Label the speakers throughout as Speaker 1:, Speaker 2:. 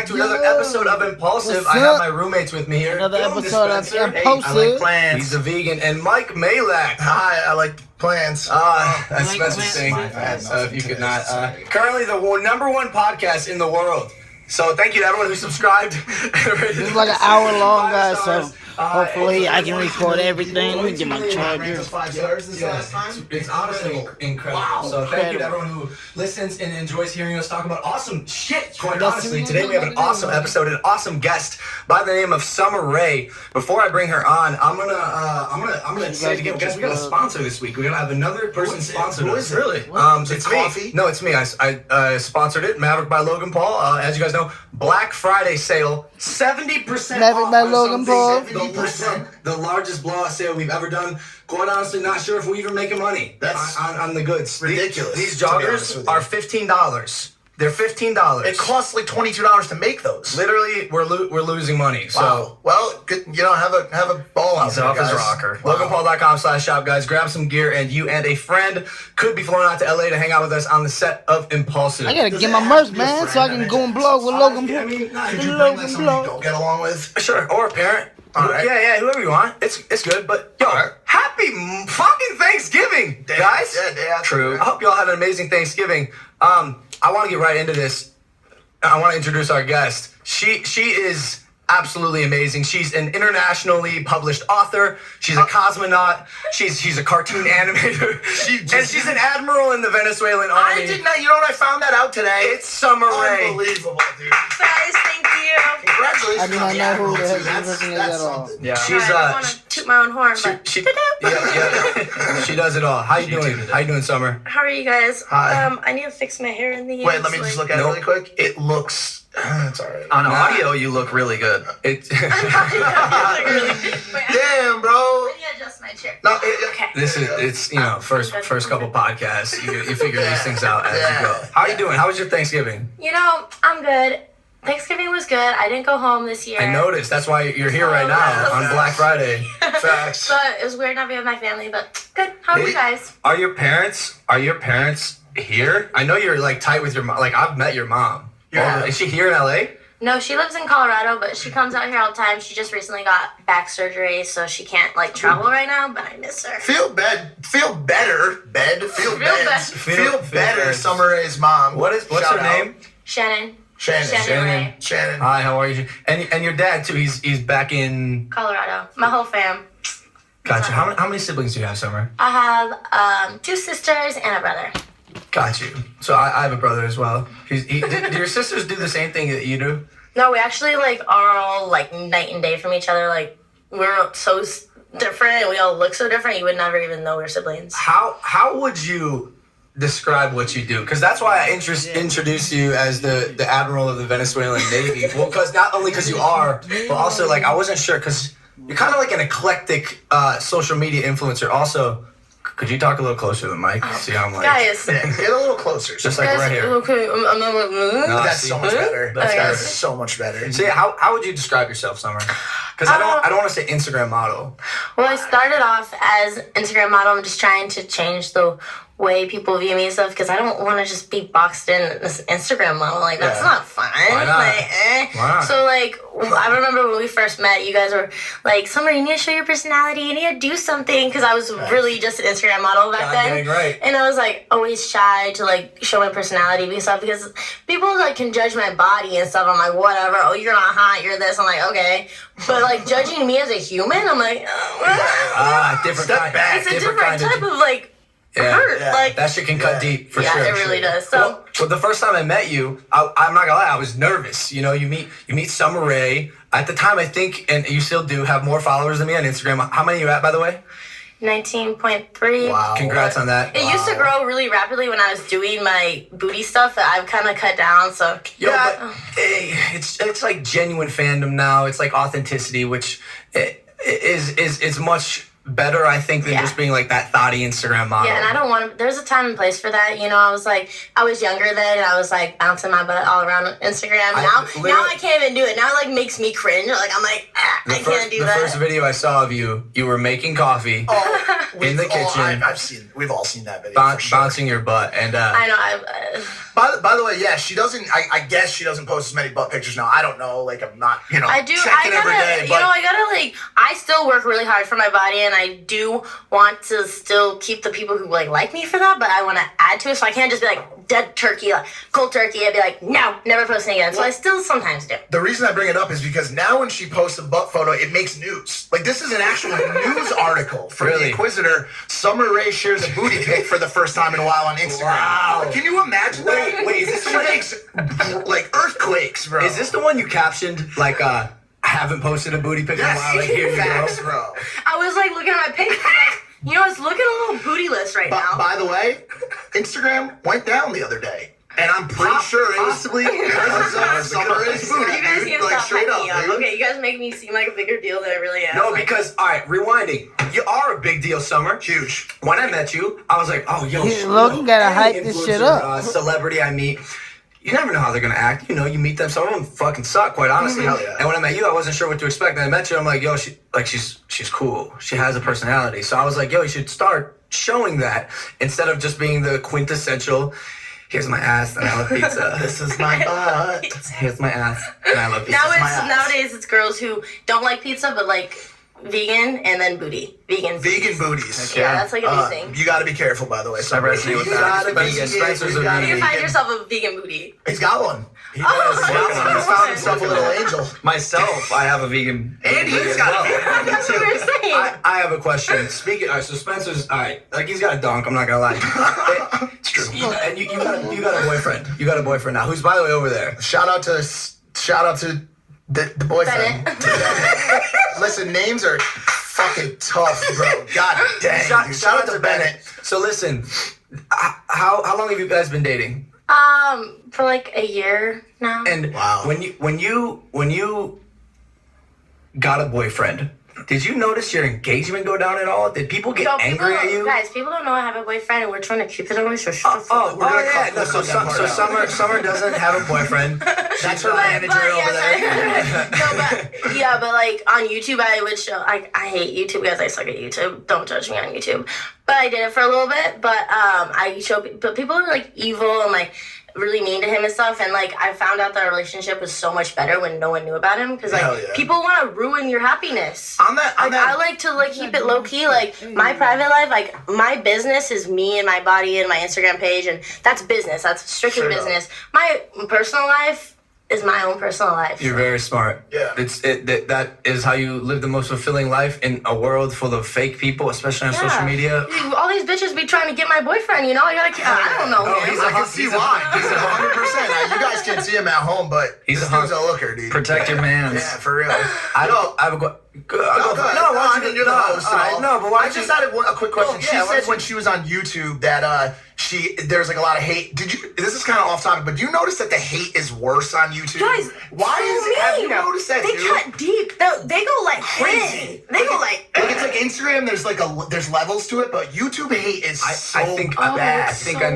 Speaker 1: back to another episode of Impulsive. I have my roommates with me here.
Speaker 2: Another
Speaker 1: Dylan
Speaker 2: episode of
Speaker 1: Dispenser.
Speaker 2: Impulsive.
Speaker 3: I like plants.
Speaker 1: He's a vegan. And Mike Malak.
Speaker 3: Hi, I like plants.
Speaker 1: That's Spencer's thing. If you could not. Currently the number one podcast in the world. So thank you to everyone who subscribed.
Speaker 2: This is like an hour long, guys, so hopefully I can record everything. Let me get my charger.
Speaker 3: 5 stars this last time.
Speaker 1: It's honestly incredible.
Speaker 3: Wow.
Speaker 1: So thank you to everyone who listens and enjoys hearing us talk about awesome shit. Quite honestly, today we have an awesome episode, an awesome guest by the name of Summer Rae. Before I bring her on, I'm gonna say it again, guys. We got a sponsor this week. We're gonna have another person sponsor us.
Speaker 3: Who is it? Really?
Speaker 1: It's
Speaker 3: coffee?
Speaker 1: me. No, it's me. I sponsored it. Maverick by Logan Paul. As you guys know, Black Friday sale, 70%
Speaker 2: Maverick
Speaker 1: off
Speaker 2: by
Speaker 1: on
Speaker 2: Logan
Speaker 1: some
Speaker 2: Paul.
Speaker 1: things. The largest blowout sale we've ever done. Quite honestly, not sure if we're even making money on the goods.
Speaker 3: Ridiculous.
Speaker 1: These
Speaker 3: to be honest
Speaker 1: joggers
Speaker 3: with you.
Speaker 1: are $15. They're $15.
Speaker 3: It costs like $22 to make those.
Speaker 1: Literally, we're losing money. So,
Speaker 3: Wow. Well, good, have a ball out
Speaker 1: he's
Speaker 3: there,
Speaker 1: off his
Speaker 3: guys.
Speaker 1: rocker.
Speaker 3: Wow.
Speaker 1: LoganPaul.com/shop, guys. Grab some gear, and you and a friend could be flown out to LA to hang out with us on the set of Impulsive.
Speaker 2: I gotta
Speaker 3: Does
Speaker 2: get
Speaker 3: it
Speaker 2: my
Speaker 3: have
Speaker 2: merch,
Speaker 3: to be a
Speaker 2: man,
Speaker 3: friend
Speaker 2: so I
Speaker 3: that
Speaker 2: can
Speaker 3: makes
Speaker 2: go and
Speaker 3: it?
Speaker 2: blog with Logan Paul.
Speaker 1: I mean,
Speaker 3: Could you bring
Speaker 2: Logan
Speaker 3: like someone you
Speaker 2: Paul.
Speaker 3: don't get along with?
Speaker 1: Sure, or a parent.
Speaker 3: All right.
Speaker 1: Yeah, whoever you want. It's good, but yo,
Speaker 3: All right.
Speaker 1: happy fucking Thanksgiving, guys.
Speaker 3: Yeah, day after.
Speaker 1: True. I hope you all had an amazing Thanksgiving. I want to get right into this. I want to introduce our guest. She is absolutely amazing. She's an internationally published author. She's a cosmonaut. She's a cartoon animator. And she's an admiral in the Venezuelan army.
Speaker 3: I did not. You know what? I found that out today.
Speaker 1: It's Summer Rae.
Speaker 3: Unbelievable, dude.
Speaker 4: Guys, thank you.
Speaker 3: Congratulations.
Speaker 2: I do not
Speaker 3: on the
Speaker 2: know who
Speaker 3: Admiral,
Speaker 2: the
Speaker 3: too.
Speaker 2: heck this
Speaker 3: That's
Speaker 2: person is at all.
Speaker 3: something.
Speaker 1: Yeah.
Speaker 4: She's, I don't want to toot my own horn, but
Speaker 1: She does it all. How you doing? How you doing, Summer?
Speaker 4: how are you guys?
Speaker 3: Hi.
Speaker 4: I need to fix my hair in the
Speaker 3: Wait, let me just look at it
Speaker 1: Nope.
Speaker 3: really quick. It looks. It's all right.
Speaker 5: On audio, you look really good.
Speaker 1: It,
Speaker 3: Damn, bro.
Speaker 4: Let me adjust my chair.
Speaker 3: No,
Speaker 4: Okay.
Speaker 1: it's first couple podcasts. You figure these things out as you go.
Speaker 3: Yeah.
Speaker 1: How you doing? How was your Thanksgiving?
Speaker 4: I'm good. Thanksgiving was good. I didn't go home this year.
Speaker 1: I noticed. That's why you're here right now on Black Friday.
Speaker 3: Facts.
Speaker 4: But it was weird not being with my family, but good. How are you guys?
Speaker 1: Are your parents here? I know you're like tight with your mom. Like I've met your mom.
Speaker 3: Yeah.
Speaker 1: Is she here in LA?
Speaker 4: No, she lives in Colorado, but she comes out here all the time. She just recently got back surgery, so she can't like travel right now, but I miss her.
Speaker 3: Feel better. Beds. Feel better.
Speaker 1: beds.
Speaker 3: Summer Rae's mom.
Speaker 1: What's
Speaker 3: Shout
Speaker 1: her
Speaker 3: out.
Speaker 1: name?
Speaker 4: Shannon
Speaker 3: Shannon.
Speaker 4: Rae.
Speaker 3: Shannon.
Speaker 1: Hi, how are you? And your dad too. He's back in.
Speaker 4: Colorado. My whole fam.
Speaker 1: Gotcha. How many siblings do you have, Summer?
Speaker 4: I have 2 sisters and a brother.
Speaker 1: Got you. So I have a brother as well. Do your sisters do the same thing that you do?
Speaker 4: No, we actually are all night and day from each other. Like we're so different and we all look so different. You would never even know we're siblings.
Speaker 1: How would you describe what you do? Because that's why I introduced you as the admiral of the Venezuelan Navy. Well, because not only because you are, but also I wasn't sure because you're kind of like an eclectic social media influencer. Also, could you talk a little closer to the mic? See how I'm like.
Speaker 4: Guys.
Speaker 3: Yeah, get a little closer.
Speaker 1: Just like right here.
Speaker 4: Okay, I'm not
Speaker 1: No,
Speaker 3: That's
Speaker 1: see?
Speaker 3: so much better.
Speaker 1: That's
Speaker 3: That's
Speaker 1: better.
Speaker 3: so much better.
Speaker 1: So yeah, how would you describe yourself, Summer? Because I don't want to say Instagram model.
Speaker 4: Well, I started off as Instagram model. I'm just trying to change the way people view me and stuff because I don't want to just be boxed in this Instagram model. That's not fun.
Speaker 1: Why not? Why not?
Speaker 4: So I remember when we first met, you guys were like, Summer, you need to show your personality. You need to do something because I was really just an Instagram model back then.
Speaker 1: Dang right.
Speaker 4: And I was always shy to show my personality and stuff because people can judge my body and stuff. I'm like, whatever. Oh, you're not hot. You're this. I'm like, okay. But judging me as a human, I'm like,
Speaker 1: Different
Speaker 3: Step
Speaker 1: kind.
Speaker 3: back.
Speaker 4: it's a different type of hurt.
Speaker 1: Yeah. That shit can cut deep for
Speaker 4: yeah,
Speaker 1: sure.
Speaker 4: it really does. So
Speaker 1: Well, the first time I met you, I'm not gonna lie, I was nervous. You meet Summer Rae. At the time, I think, and you still do have more followers than me on Instagram. How many are you at, by the way?
Speaker 4: 19.3.
Speaker 3: Wow.
Speaker 1: Congrats on that.
Speaker 4: It used to grow really rapidly when I was doing my booty stuff that I've kind of cut down. So
Speaker 1: But it's like genuine fandom now. It's like authenticity, which is much better, I think, than just being that thoughty Instagram model.
Speaker 4: yeah, and I don't want to. There's a time and place for that. I was younger then, and I was bouncing my butt all around Instagram. Now I can't even do it. Now it makes me cringe. I'm like, I can't do
Speaker 1: the
Speaker 4: that.
Speaker 1: first video I saw of you, you were making coffee in the kitchen.
Speaker 3: We've all seen that video.
Speaker 1: Bouncing your butt. And
Speaker 4: I know.
Speaker 3: By the way, yeah, she doesn't. I guess she doesn't post as many butt pictures now. I don't know. Like I'm not,
Speaker 4: I do.
Speaker 3: checking every day. But
Speaker 4: I gotta I still work really hard for my body, and I do want to still keep the people who like me for that. But I want to add to it, so I can't just be like dead turkey, cold turkey. I'd be like, no, never posting again. So I still sometimes do.
Speaker 3: the reason I bring it up is because now when she posts a butt photo, it makes news. Like this is an actual news article from the Inquisitor. Summer Rae shares a booty pic for the first time in a while on Instagram.
Speaker 1: Wow.
Speaker 3: Can you imagine that?
Speaker 1: Wait, is this
Speaker 3: she makes like earthquakes, bro?
Speaker 1: Is this the one you captioned I haven't posted a booty pic in a while? Like, here you
Speaker 3: facts,
Speaker 1: go.
Speaker 3: bro.
Speaker 4: I was looking at my page. It's looking a little bootyless right now.
Speaker 3: By the way, Instagram went down the other day. And I'm pretty sure it was
Speaker 1: possibly
Speaker 3: because of Summer Rae's booty.
Speaker 4: You guys need to
Speaker 3: Like
Speaker 4: stop
Speaker 3: straight
Speaker 4: hyping me
Speaker 3: up,
Speaker 4: up.
Speaker 3: dude.
Speaker 4: Okay, you guys make me seem like a bigger deal than I really am.
Speaker 1: No, because, all right, rewinding. You are a big deal, Summer.
Speaker 3: Huge.
Speaker 1: When I met you, I was like, oh, yo,
Speaker 2: Logan gotta
Speaker 1: any
Speaker 2: hype this
Speaker 1: influencer,
Speaker 2: shit up.
Speaker 1: Celebrity I meet, you never know how they're going to act. You meet them. Some of them fucking suck, quite honestly.
Speaker 3: Hell yeah.
Speaker 1: And when I met you, I wasn't sure what to expect. And I met you, I'm like, yo, she's cool. She has a personality. So I was like, yo, you should start showing that instead of just being the quintessential, here's my ass and I love pizza.
Speaker 3: This is my butt.
Speaker 1: Here's my ass and I love pizza.
Speaker 4: Nowadays it's girls who don't like pizza but like vegan and then booty. Vegan
Speaker 3: booties.
Speaker 4: Yeah, that's like a new thing.
Speaker 3: You got to be careful, by the way.
Speaker 1: I resonate with that. Vegan. Spencer's a
Speaker 4: You
Speaker 1: vegan.
Speaker 4: find yourself a vegan booty.
Speaker 3: He's got one. He does. He's found himself a little angel.
Speaker 5: Myself, I have a vegan.
Speaker 3: And he's got a
Speaker 4: That's what we're saying.
Speaker 1: I have a question. Speaking, all right, so Spencer's, all right, he's got a donk. I'm not gonna lie. It's true. And you got a boyfriend. You got a boyfriend now, who's by the way over there.
Speaker 3: Shout out to the boyfriend. Listen, names are fucking tough, bro. God dang. Shout out to Bennett.
Speaker 1: So listen, how long have you guys been dating?
Speaker 4: For like a year now.
Speaker 1: And when you got a boyfriend, did you notice your engagement go down at all? Did people get angry at you?
Speaker 4: Guys, people don't know I have a boyfriend and we're trying to keep it away. So
Speaker 1: Summer doesn't have a boyfriend. That's her manager over there.
Speaker 4: but like on YouTube, I would show. I hate YouTube, guys. I suck at YouTube. Don't judge me on YouTube. But I did it for a little bit. But but people are like evil and like really mean to him and stuff. And like I found out that our relationship was so much better when no one knew about him because people want to ruin your happiness. I like to keep it low key. Like my private life, like my business is me and my body and my Instagram page, and that's business. That's strictly business. My personal life is my own personal life.
Speaker 1: You're very smart.
Speaker 3: Yeah.
Speaker 1: That is how you live the most fulfilling life in a world full of fake people, especially on social media.
Speaker 4: All these bitches be trying to get my boyfriend, I don't know him.
Speaker 3: I can see why. He's 100%. You guys can't see him at home, but
Speaker 1: He's
Speaker 3: this
Speaker 1: a
Speaker 3: dude's a looker, dude.
Speaker 5: Protect your mans.
Speaker 3: Yeah, for real.
Speaker 1: I have a
Speaker 3: Go ahead. You're the host. I just had a quick question. She said when she was on YouTube that there's like a lot of hate. This is kind of off topic, but do you notice that the hate is worse on YouTube?
Speaker 4: Guys,
Speaker 3: why is it? Have you noticed that
Speaker 4: they
Speaker 3: too?
Speaker 4: cut deep. They go like crazy. They go like.
Speaker 3: It's like Instagram. There's levels to it, but YouTube hate is
Speaker 1: I think I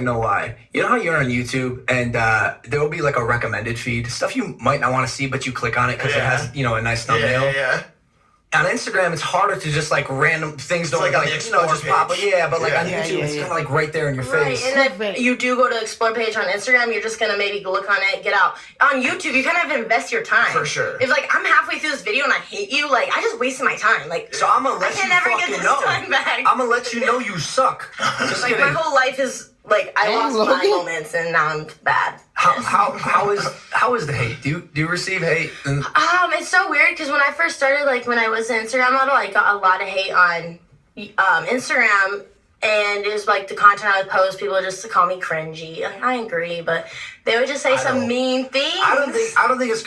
Speaker 1: know why. You know how you're on YouTube and there will be like a recommended feed, stuff you might not want to see, but you click on it because it has a nice thumbnail.
Speaker 3: Yeah.
Speaker 1: On Instagram, it's harder to just like random things don't
Speaker 3: like on the
Speaker 1: just
Speaker 3: explore
Speaker 1: pop up. Yeah, but like on
Speaker 2: Yeah,
Speaker 1: YouTube, it's
Speaker 2: yeah.
Speaker 1: kind of like right there in your
Speaker 4: Right,
Speaker 1: face.
Speaker 4: and if you do go to explore page on Instagram, you're just gonna maybe look on it, get out. On YouTube, you kind of have to invest your time.
Speaker 3: For sure.
Speaker 4: If like I'm halfway through this video and I hate you, like I just wasted my time. Like
Speaker 1: So I'm gonna let
Speaker 4: I can
Speaker 1: you
Speaker 4: never get
Speaker 1: fucking
Speaker 4: this
Speaker 1: know.
Speaker 4: time back.
Speaker 1: I'm gonna let you know you suck. Just
Speaker 4: Like
Speaker 1: kidding.
Speaker 4: my whole life is like I lost my
Speaker 2: Logan.
Speaker 4: moments and now I'm bad.
Speaker 1: How is the hate? Do you receive hate? And
Speaker 4: It's so weird because when I first started, like when I was an Instagram model, I got a lot of hate on Instagram, and it was like the content I would post, people would just call me cringy. And I agree, but they would just say some mean things.
Speaker 1: I don't think it's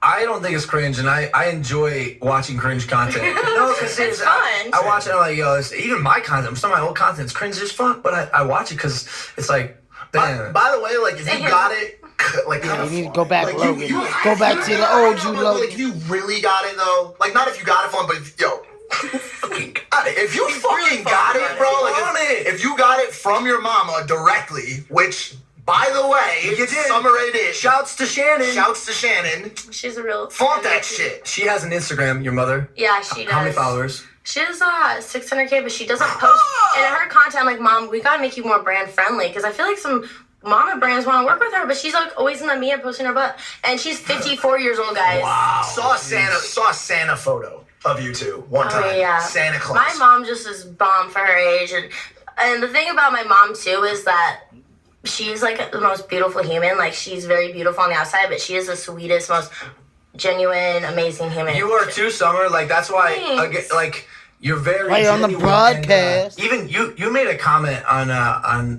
Speaker 1: I don't think it's cringe, and I enjoy watching cringe content. No, because
Speaker 4: It's fun.
Speaker 1: I watch it. I'm like, yo, even my content, some of my old content's cringe as fuck, but I watch it because it's like, damn.
Speaker 3: By the way, like if you got it, like
Speaker 2: You need to go back,
Speaker 3: like,
Speaker 2: Logan.
Speaker 3: you
Speaker 2: Go back to the old you,
Speaker 3: like
Speaker 2: Logan.
Speaker 3: if you really got it though, like not if you got it from, but if you fucking got it, bro, like if you got it from your mama directly, which By the way,
Speaker 1: You did.
Speaker 3: Summer Rae did.
Speaker 1: Shouts to Shannon.
Speaker 3: Shouts to Shannon.
Speaker 4: She's a real.
Speaker 3: Flaunt that shit.
Speaker 1: She has an Instagram, your mother.
Speaker 4: Yeah, she does.
Speaker 1: How many followers?
Speaker 4: She has 600K, but she doesn't post. And her content, I'm like, Mom, we gotta make you more brand friendly, because I feel like some mama brands want to work with her, but she's like always in the media posting her butt. And she's 54 years old, guys.
Speaker 3: Wow. Saw a Santa photo of you two one time.
Speaker 4: Yeah.
Speaker 3: Santa Claus.
Speaker 4: My mom just is bomb for her age, and the thing about my mom too is that she's like the most beautiful human. Like, she's very beautiful on the outside, but she is the sweetest, most genuine, amazing human.
Speaker 1: You are too, Summer. Like, that's why,
Speaker 4: Thanks.
Speaker 1: like, you're very
Speaker 2: Why you're on the
Speaker 1: genuine,
Speaker 2: broadcast.
Speaker 1: And, even you made a comment on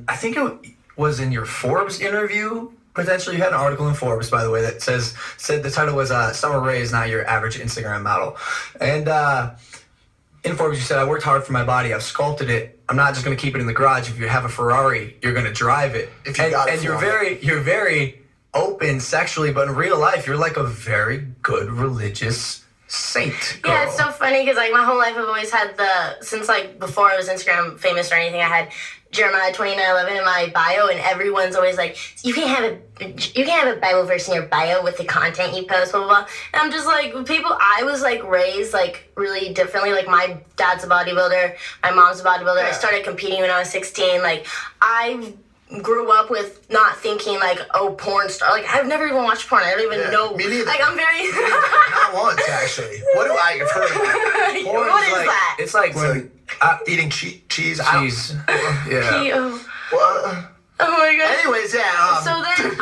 Speaker 1: I think it was in your Forbes interview. Potentially, you had an article in Forbes, by the way, that said the title was Summer Rae is not your average Instagram model. And in Forbes, you said, I worked hard for my body. I've sculpted it. I'm not just going to keep it in the garage. If you have a Ferrari, you're going to drive it.
Speaker 3: If you got it,
Speaker 1: and you're very open sexually, but in real life, you're like a very good religious saint girl.
Speaker 4: Yeah, it's so funny because like my whole life I've always had since like before I was Instagram famous or anything, I had Jeremiah 29:11 in my bio, and everyone's always like, you can't have a Bible verse in your bio with the content you post, blah blah blah. And I'm just like, I was like raised like really differently. Like, my dad's a bodybuilder, my mom's a bodybuilder. I started competing when I was 16. Like, I grew up with not thinking like, oh, porn star. Like, I've never even watched porn. I don't even know.
Speaker 3: Me neither.
Speaker 4: Like, I'm very.
Speaker 3: Not once, actually. What do I have heard about?
Speaker 1: Porn
Speaker 4: What is
Speaker 1: like,
Speaker 4: that?
Speaker 1: It's like when
Speaker 3: Eating cheese.
Speaker 1: cheese. Yeah.
Speaker 3: What?
Speaker 4: Oh my god.
Speaker 3: Anyways, yeah.
Speaker 4: So then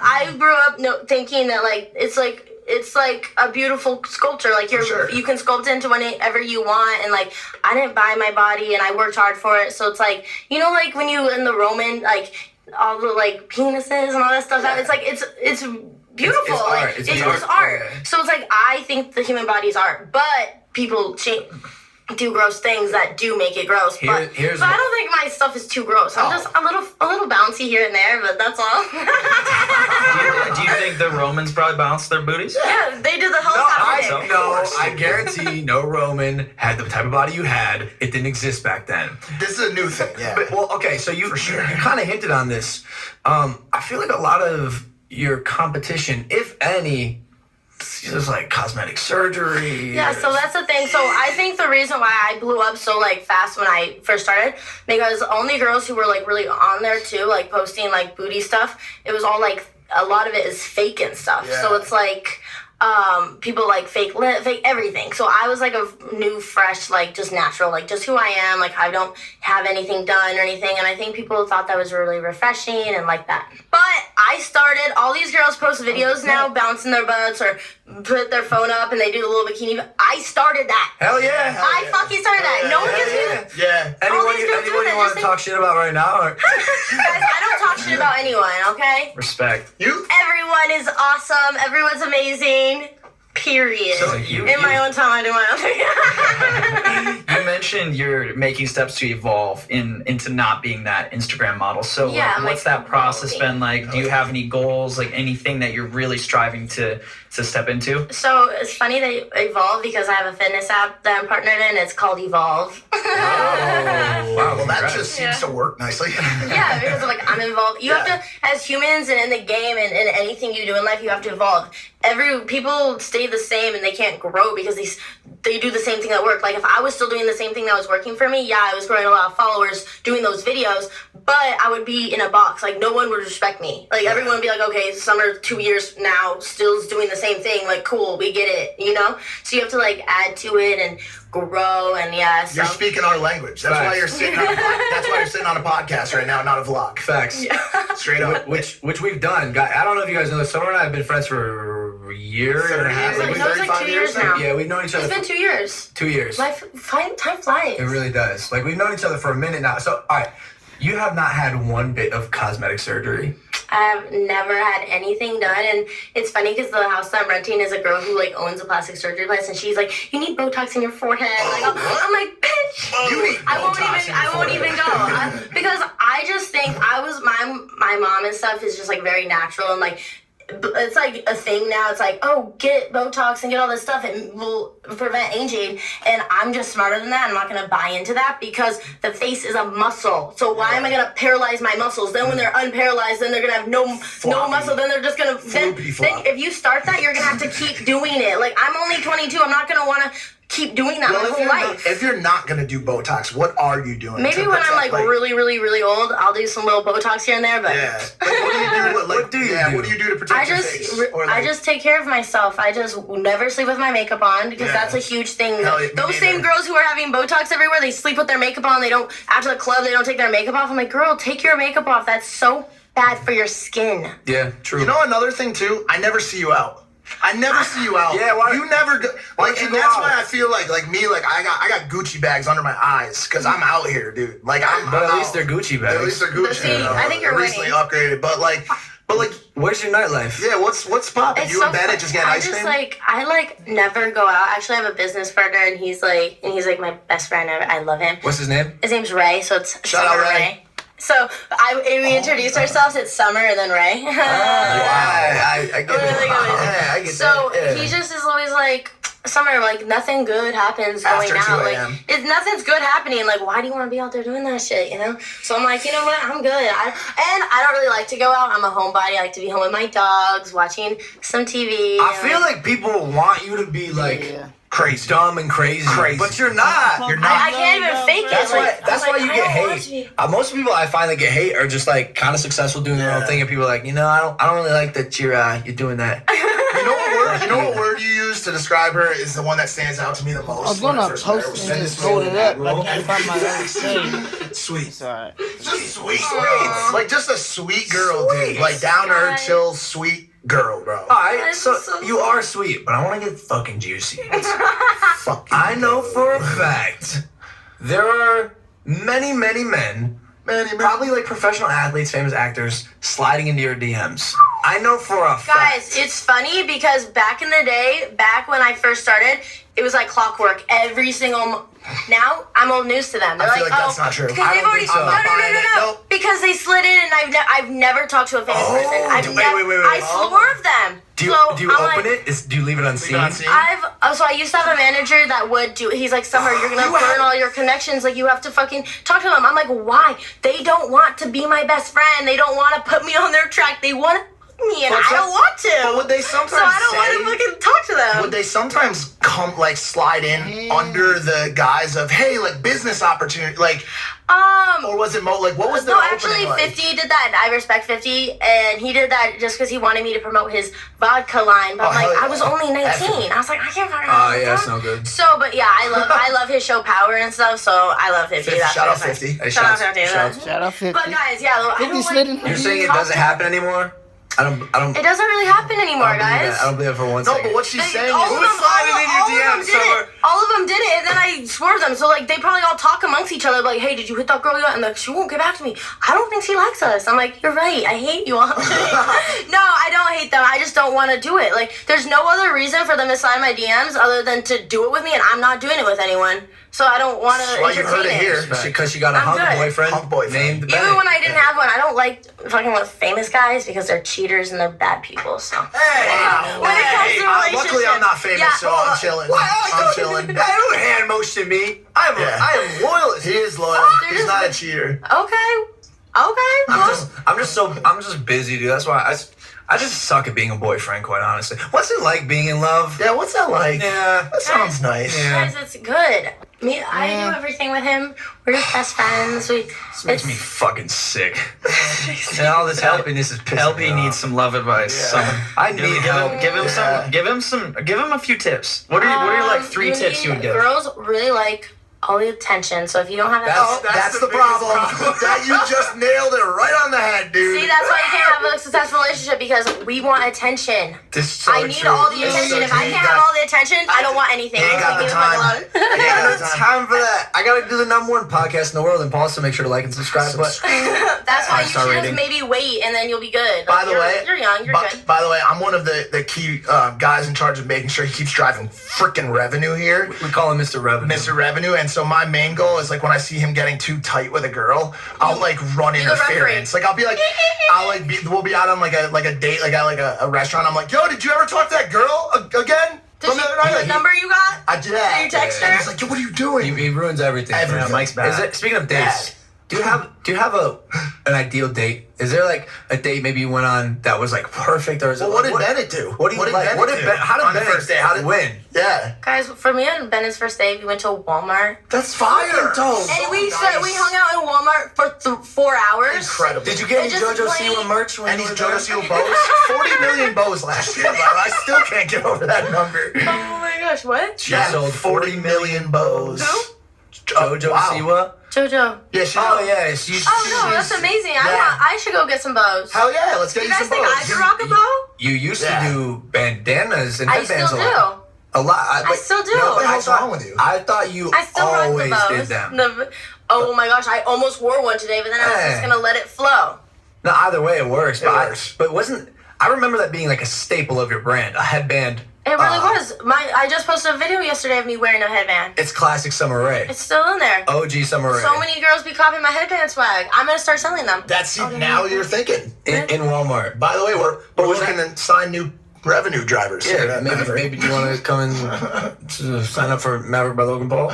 Speaker 4: I grew up thinking that like it's like a beautiful sculpture. Like, you can sculpt into whatever you want, and like I didn't buy my body and I worked hard for it. So it's like, like when you in the Roman, like all the like penises and all that stuff. It's like it's beautiful.
Speaker 1: It's
Speaker 4: like
Speaker 1: art. It's
Speaker 4: just
Speaker 1: art.
Speaker 4: art.
Speaker 1: Yeah.
Speaker 4: So it's like, I think the human body is art, but people do gross things that do make it gross. But I don't think my stuff is too gross. I'm just a little bouncy here and there, but that's all.
Speaker 5: Do you think the Romans probably bounced their booties?
Speaker 4: Yeah, they did the whole
Speaker 1: I guarantee no Roman had the type of body you had. It didn't exist back then.
Speaker 3: This is a new thing, yeah.
Speaker 1: But, well, okay, so you kind of hinted on this. I feel like a lot of your competition, if any, is like cosmetic surgery.
Speaker 4: Yeah, so that's the thing. So I think the reason why I blew up so like fast when I first started, because only girls who were like really on there too, like posting like booty stuff, it was all like, a lot of it is fake and stuff.
Speaker 3: Yeah.
Speaker 4: So it's like people like fake lip, fake everything. So I was like a new, fresh, like just natural, like just who I am. Like, I don't have anything done or anything. And I think people thought that was really refreshing and like that. But I started, all these girls post videos now bouncing their butts or put their phone up and they do the little bikini. I started that.
Speaker 1: Hell yeah.
Speaker 4: I fucking started that. No one gives me the...
Speaker 3: Yeah.
Speaker 1: Anyone
Speaker 4: these girls do
Speaker 1: you
Speaker 4: that,
Speaker 1: want
Speaker 4: just
Speaker 1: to
Speaker 4: say-
Speaker 1: talk shit about right now? Or?
Speaker 4: Guys, I don't talk shit about anyone, okay?
Speaker 5: Respect.
Speaker 4: Everyone is awesome. Everyone's amazing. Period.
Speaker 5: So
Speaker 4: In my own time, I do my own thing.
Speaker 5: You mentioned you're making steps to evolve into not being that Instagram model. So
Speaker 4: Yeah,
Speaker 5: like, what's
Speaker 4: like,
Speaker 5: that process
Speaker 4: evolving.
Speaker 5: been like? Do you have any goals, like anything that you're really striving to step into?
Speaker 4: So it's funny that Evolve, because I have a fitness app that I'm partnered in. It's called Evolve.
Speaker 3: Wow, well, that
Speaker 1: congrats.
Speaker 3: just seems to work nicely.
Speaker 4: Yeah, because like I'm involved. You have to, as humans and in the game and in anything you do in life, you have to evolve. People stay the same and they can't grow because they do the same thing at work. Like, if I was still doing the same thing that was working for me, I was growing a lot of followers doing those videos, but I would be in a box. Like, no one would respect me. Like, everyone would be like, okay, Summer 2 years now still is doing the same thing. Like, cool, we get it, So you have to like add to it and grow, and so.
Speaker 3: You're speaking our language. That's why you're sitting on a podcast right now, not a vlog.
Speaker 1: Facts.
Speaker 3: Straight up.
Speaker 1: Which we've done. I don't know if you guys know this. Summer and I have been friends for a year and a half.
Speaker 4: Like, no, it's like 2 years now.
Speaker 1: Yeah, we've known each other.
Speaker 4: It's been 2 years.
Speaker 1: 2 years.
Speaker 4: Time flies.
Speaker 1: It really does. Like, we've known each other for a minute now. So, all right, you have not had one bit of cosmetic surgery.
Speaker 4: I've never had anything done, and it's funny because the house that I'm renting is a girl who like owns a plastic surgery place, and she's like, "You need Botox in your forehead." I'm like, "Bitch,
Speaker 3: You need
Speaker 4: I
Speaker 3: Botox
Speaker 4: won't even go because I just think my mom and stuff is just like very natural, and like it's like a thing now. It's like, oh, get Botox and get all this stuff. It will prevent aging. And I'm just smarter than that. I'm not going to buy into that because the face is a muscle. So why am I going to paralyze my muscles? Then when they're unparalyzed, then they're going to have no muscle. Then they're just going to... Then if you start that, you're going to have to keep doing it. Like, I'm only 22. I'm not going to want to keep doing that my whole life.
Speaker 3: If you're not going to do Botox, what are you doing?
Speaker 4: Maybe when I'm like really, really, really old, I'll do some little Botox here and there. But
Speaker 3: yeah, what do you do? What do you do to protect your face?
Speaker 4: I just take care of myself. I just never sleep with my makeup on because that's a huge thing. Those same girls who are having Botox everywhere, they sleep with their makeup on. They don't, after the club, they don't take their makeup off. I'm like, girl, take your makeup off. That's so bad for your skin.
Speaker 1: Yeah, true.
Speaker 3: You know another thing too? I never see you out. I never see you out.
Speaker 1: Yeah, why?
Speaker 3: You never go. Like, and that's why I feel like me, like I got Gucci bags under my eyes because I'm out here, dude. Like
Speaker 1: but at least they're Gucci bags.
Speaker 3: At least they're Gucci.
Speaker 4: See, I think you're
Speaker 3: recently upgraded, but like,
Speaker 1: where's your nightlife?
Speaker 3: Yeah, what's poppin'? You in bed and just getting ice cream?
Speaker 4: I never go out. Actually, I have a business partner, and he's like my best friend ever. I love him.
Speaker 1: What's his name?
Speaker 4: His name's Ray. So it's
Speaker 3: shout out Ray.
Speaker 4: So we introduced ourselves. It's Summer and then Ray.
Speaker 1: I get it.
Speaker 4: I get so that. He just is always like, Summer, like nothing good happens going out. Like nothing's good happening. Like, why do you want to be out there doing that shit? You know. So I'm like, you know what? I'm good. I don't really like to go out. I'm a homebody. I like to be home with my dogs, watching some TV.
Speaker 1: I feel like people want you to be like. Crazy, dumb and crazy, but you're not. You're not.
Speaker 4: I can't even fake it.
Speaker 1: That's why you get hate. Most people I find that get hate are just like kind of successful doing their own thing, and people are like, I don't really like that you're doing that.
Speaker 3: You know what word you use to describe her is the one that stands out to me the most.
Speaker 2: I was gonna post and just hold it up, but I found my own thing.
Speaker 3: Sweet.
Speaker 2: Sorry.
Speaker 3: Just sweet. Like just a sweet girl, dude. Like down to earth, chill, sweet girl, bro.
Speaker 1: Alright, so you are sweet, but I want to get fucking juicy. I know for a fact there are many men, probably like professional athletes, famous actors, sliding into your DMs. I know for a fact.
Speaker 4: Guys, it's funny because back in the day, back when I first started, it was like clockwork. Every single now, I'm old news to them. They're
Speaker 3: like that's not true.
Speaker 4: Because they've already no. Because they slid in, and I've never talked to a famous person.
Speaker 1: Wait.
Speaker 4: I swerved them.
Speaker 1: Do you open it? Do you leave it unseen?
Speaker 4: I used to have a manager that would do. He's like, Summer, you're gonna burn all your connections. Like you have to fucking talk to them. I'm like, why? They don't want to be my best friend. They don't want to put me on their track. They want me, and I don't want to.
Speaker 3: But would they sometimes?
Speaker 4: So I don't want to fucking talk to them.
Speaker 3: Would they sometimes come like slide in under the guise of like business opportunity, like? Or was it what was the
Speaker 4: actually like? 50 did that, and I respect 50, and he did that just because he wanted me to promote his vodka line. But I was only 19. I was like, I can't fucking.
Speaker 1: Oh yeah, that's no good.
Speaker 4: So, but yeah, I love his show Power and stuff. So I love 50.
Speaker 3: Shout out 50.
Speaker 4: Shout out 50.
Speaker 2: Shout out 50.
Speaker 4: But guys, yeah,
Speaker 2: 50 slid in.
Speaker 1: You're saying it doesn't happen anymore? I don't.
Speaker 4: It doesn't really happen anymore, guys.
Speaker 1: I don't believe it for one second.
Speaker 3: No, but what she's saying is,
Speaker 4: all of them did it, and then I swerved them. So like they probably all talk amongst each other, like, "Hey, did you hit that girl yet?" And like, she won't get back to me. I don't think she likes us. I'm like, you're right. I hate you all. No, I don't hate them. I just don't want to do it. Like, there's no other reason for them to slide my DMs other than to do it with me, and I'm not doing it with anyone. So I don't want to entertain
Speaker 3: you heard it here.
Speaker 1: Because you got a hunk boyfriend. Named
Speaker 4: Even when I didn't have one, I don't like fucking with famous guys because they're cheaters and they're bad people. So when it comes to relationships,
Speaker 3: luckily I'm not famous, so I'm chilling. I'm chilling.
Speaker 1: Don't hand motion me. I am loyal.
Speaker 3: He is loyal. He's not a cheater.
Speaker 4: Okay.
Speaker 1: I'm just busy, dude. That's why I just suck at being a boyfriend, quite honestly. What's it like being in love?
Speaker 3: Yeah, what's that like?
Speaker 1: Yeah,
Speaker 3: that sounds nice.
Speaker 4: Guys, it's good. I do everything with him. We're just best friends.
Speaker 1: This makes me fucking sick. And all this happiness is pissing me off.
Speaker 5: LB needs some love advice.
Speaker 1: Yeah. I need help.
Speaker 5: Give him a few tips. What are your like 3 tips you would give?
Speaker 4: Girls really like all the attention. So if you don't have that,
Speaker 3: that's the problem. That you just nailed it right on the head, dude.
Speaker 4: See, that's why you can't have a successful relationship because we want attention. I need all the attention. If I can't have all the attention, I don't want anything.
Speaker 3: Ain't got the time.
Speaker 1: Time for that. I gotta do the #1 podcast in the world, and Paul, so make sure to like and subscribe. But
Speaker 4: that's why you should just maybe wait, and then you'll be good.
Speaker 3: By the way,
Speaker 4: you're young, you're good.
Speaker 3: By the way, I'm one of the key guys in charge of making sure he keeps driving freaking revenue here.
Speaker 1: We call him Mr. Revenue.
Speaker 3: Mr. Revenue, and so So my main goal is like when I see him getting too tight with a girl, I'll like run interference. Like I'll be like, we'll be out on like a date, like at a restaurant. I'm like, yo, did you ever talk to that girl again?
Speaker 4: Did the number you got?
Speaker 3: I did.
Speaker 4: Did you text her?
Speaker 3: And he's like, yo, what are you doing?
Speaker 1: He ruins everything.
Speaker 5: Yeah, Mike's bad.
Speaker 1: Speaking of dates, do you have an ideal date? Is there like a date maybe you went on that was like perfect, or is
Speaker 3: what did Bennett do?
Speaker 1: What do you like? How did Bennett
Speaker 3: first day? How did
Speaker 1: win?
Speaker 3: Yeah,
Speaker 4: guys, for me on Bennett's first day, we went to Walmart.
Speaker 3: that's fire.
Speaker 4: And we hung out in Walmart for 4 hours.
Speaker 3: Incredible.
Speaker 1: Did you get any
Speaker 4: just
Speaker 1: JoJo
Speaker 4: plain-
Speaker 1: Siwa merch?
Speaker 3: And these JoJo Siwa bows? 40 million bows last year, bro. I still can't get over that number.
Speaker 4: Oh my gosh, what?
Speaker 1: She sold
Speaker 3: 40 million bows.
Speaker 4: Who?
Speaker 1: JoJo Siwa?
Speaker 4: JoJo.
Speaker 3: Yeah, she.
Speaker 1: Oh yeah,
Speaker 4: Oh no, that's amazing. I should go get some bows.
Speaker 3: Hell yeah, let's get
Speaker 4: You
Speaker 3: you
Speaker 4: guys
Speaker 3: some
Speaker 4: think
Speaker 3: bows.
Speaker 4: I could rock a bow?
Speaker 1: You used to do bandanas and
Speaker 4: I
Speaker 1: headbands
Speaker 4: still
Speaker 1: a lot.
Speaker 4: do.
Speaker 1: A lot.
Speaker 4: I still do.
Speaker 3: What the hell's wrong with you?
Speaker 1: I thought you
Speaker 4: I still rock the
Speaker 1: always
Speaker 4: bows.
Speaker 1: did them.
Speaker 4: Oh my gosh, I almost wore one today, but then I was just gonna let it flow.
Speaker 1: No, either way it works.
Speaker 3: It
Speaker 1: but
Speaker 3: works.
Speaker 1: But I remember that being like a staple of your brand, a headband.
Speaker 4: It really was. I just posted a video yesterday of me wearing a headband.
Speaker 1: It's classic Summer Rae.
Speaker 4: It's still in there.
Speaker 1: OG Summer Rae.
Speaker 4: So many girls be copying my headband swag. I'm gonna start selling them.
Speaker 3: That's now you're thinking.
Speaker 1: in Walmart.
Speaker 3: By the way, we're
Speaker 1: was
Speaker 3: looking to sign new revenue drivers.
Speaker 1: Yeah, maybe you want to come and sign up for Maverick by Logan Paul?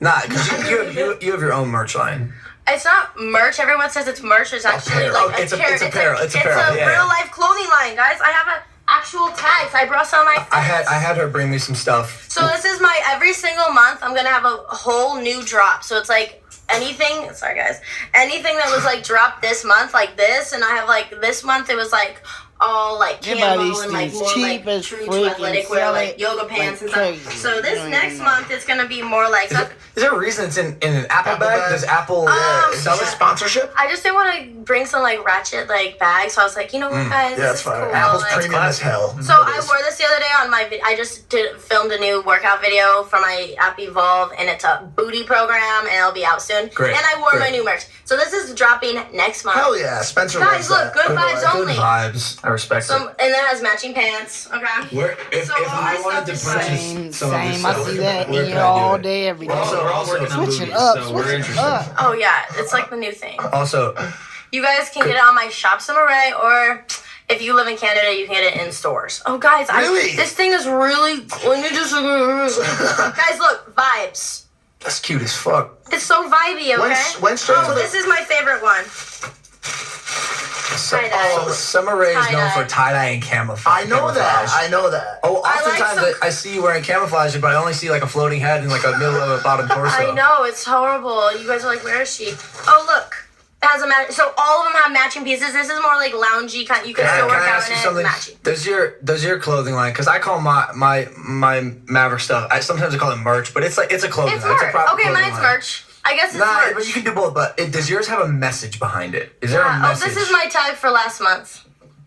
Speaker 1: Nah, because you have your own merch line.
Speaker 4: It's not merch. Everyone says it's merch. It's actually
Speaker 3: Apparel.
Speaker 4: like
Speaker 1: It's apparel. It's
Speaker 4: a
Speaker 1: yeah.
Speaker 4: real life clothing line, guys. I have actual tags. I brought some of my friends.
Speaker 1: I had her bring me some stuff.
Speaker 4: So this is my every single month. I'm gonna have a whole new drop. So it's like anything. Sorry, guys. Anything that was like dropped this month, like this, and I have like this month. It was like all like camo and like more
Speaker 2: cheap
Speaker 4: like
Speaker 2: as
Speaker 4: true to
Speaker 2: freaking
Speaker 4: athletic wear,
Speaker 2: sell
Speaker 4: like
Speaker 2: it
Speaker 4: yoga pants and
Speaker 2: like
Speaker 4: stuff.
Speaker 2: crazy.
Speaker 4: So this
Speaker 2: You
Speaker 4: next
Speaker 2: know.
Speaker 4: month it's gonna be more like.
Speaker 1: Is there a reason it's in an Apple
Speaker 3: Apple
Speaker 1: bag?
Speaker 3: bag?
Speaker 1: Does Apple sell
Speaker 3: Is
Speaker 1: it?
Speaker 3: this sponsorship?
Speaker 4: I just didn't want to bring some like ratchet like bag, so I was like, you know what, guys,
Speaker 3: Yeah,
Speaker 4: this
Speaker 3: that's
Speaker 4: is
Speaker 3: fine.
Speaker 4: cool.
Speaker 3: Apple's
Speaker 4: like,
Speaker 3: premium as hell.
Speaker 4: So I wore this the other day on my. I just filmed a new workout video for my app Evolve, and it's a booty program, and it'll be out soon.
Speaker 1: Great,
Speaker 4: And I wore my
Speaker 1: great.
Speaker 4: new merch. So this is dropping next month.
Speaker 3: Hell yeah, Spencer.
Speaker 4: Guys,
Speaker 3: loves
Speaker 4: look,
Speaker 3: that.
Speaker 4: good vibes
Speaker 1: Good
Speaker 4: only.
Speaker 1: vibes.
Speaker 5: I respect it.
Speaker 4: And then it has matching pants. Okay.
Speaker 1: If
Speaker 4: So all
Speaker 1: I
Speaker 4: my
Speaker 1: wanted to
Speaker 4: stuff is
Speaker 1: purchase
Speaker 2: Same,
Speaker 1: some of this
Speaker 2: same. I
Speaker 1: stuff,
Speaker 2: see that
Speaker 1: where
Speaker 2: in
Speaker 1: can
Speaker 2: here
Speaker 1: I do
Speaker 2: all
Speaker 1: it?
Speaker 2: day, every day.
Speaker 5: we're all working on
Speaker 2: Switch it
Speaker 5: movies,
Speaker 2: up,
Speaker 5: so we're
Speaker 2: switch it
Speaker 5: interested.
Speaker 2: up.
Speaker 4: Oh yeah, it's like the new thing.
Speaker 1: Also,
Speaker 4: You guys can get it on my Shop Summer Rae, or if you live in Canada, you can get it in stores. Oh, guys,
Speaker 3: Really?
Speaker 4: this thing is really. Let me just. Guys, look, vibes.
Speaker 1: that's cute as fuck.
Speaker 4: It's so vibey, okay?
Speaker 3: When starts
Speaker 4: Oh,
Speaker 3: the-
Speaker 4: this is my favorite one. Tie-dye.
Speaker 1: Summer Rae is known
Speaker 4: Tie-dye.
Speaker 1: for tie-dye and camouflage.
Speaker 3: I know that.
Speaker 1: Camouflage.
Speaker 3: I know that.
Speaker 1: Oh,
Speaker 4: I like
Speaker 1: oftentimes
Speaker 4: some-
Speaker 1: I see you wearing camouflage, but I only see like a floating head and like a middle of a bottom torso.
Speaker 4: I know, it's horrible. You guys are like, where is she? Oh, look. It has a match. So all of them have matching pieces. This is more like loungy kind. You can still
Speaker 1: Can
Speaker 4: work
Speaker 1: I
Speaker 4: out
Speaker 1: ask
Speaker 4: in
Speaker 1: you
Speaker 4: it.
Speaker 1: something?
Speaker 4: Matching.
Speaker 1: Does your clothing line? Because I call my Maverick stuff. Sometimes I call it merch, but it's a clothing
Speaker 4: It's
Speaker 1: line. It's a
Speaker 4: merch.
Speaker 1: proper
Speaker 4: Okay,
Speaker 1: clothing
Speaker 4: mine's
Speaker 1: line.
Speaker 4: merch. I guess it's
Speaker 1: Nah,
Speaker 4: merch.
Speaker 1: but you can do both. But does yours have a message behind it? Is there a
Speaker 4: Oh,
Speaker 1: message?
Speaker 4: this is my tag for last month.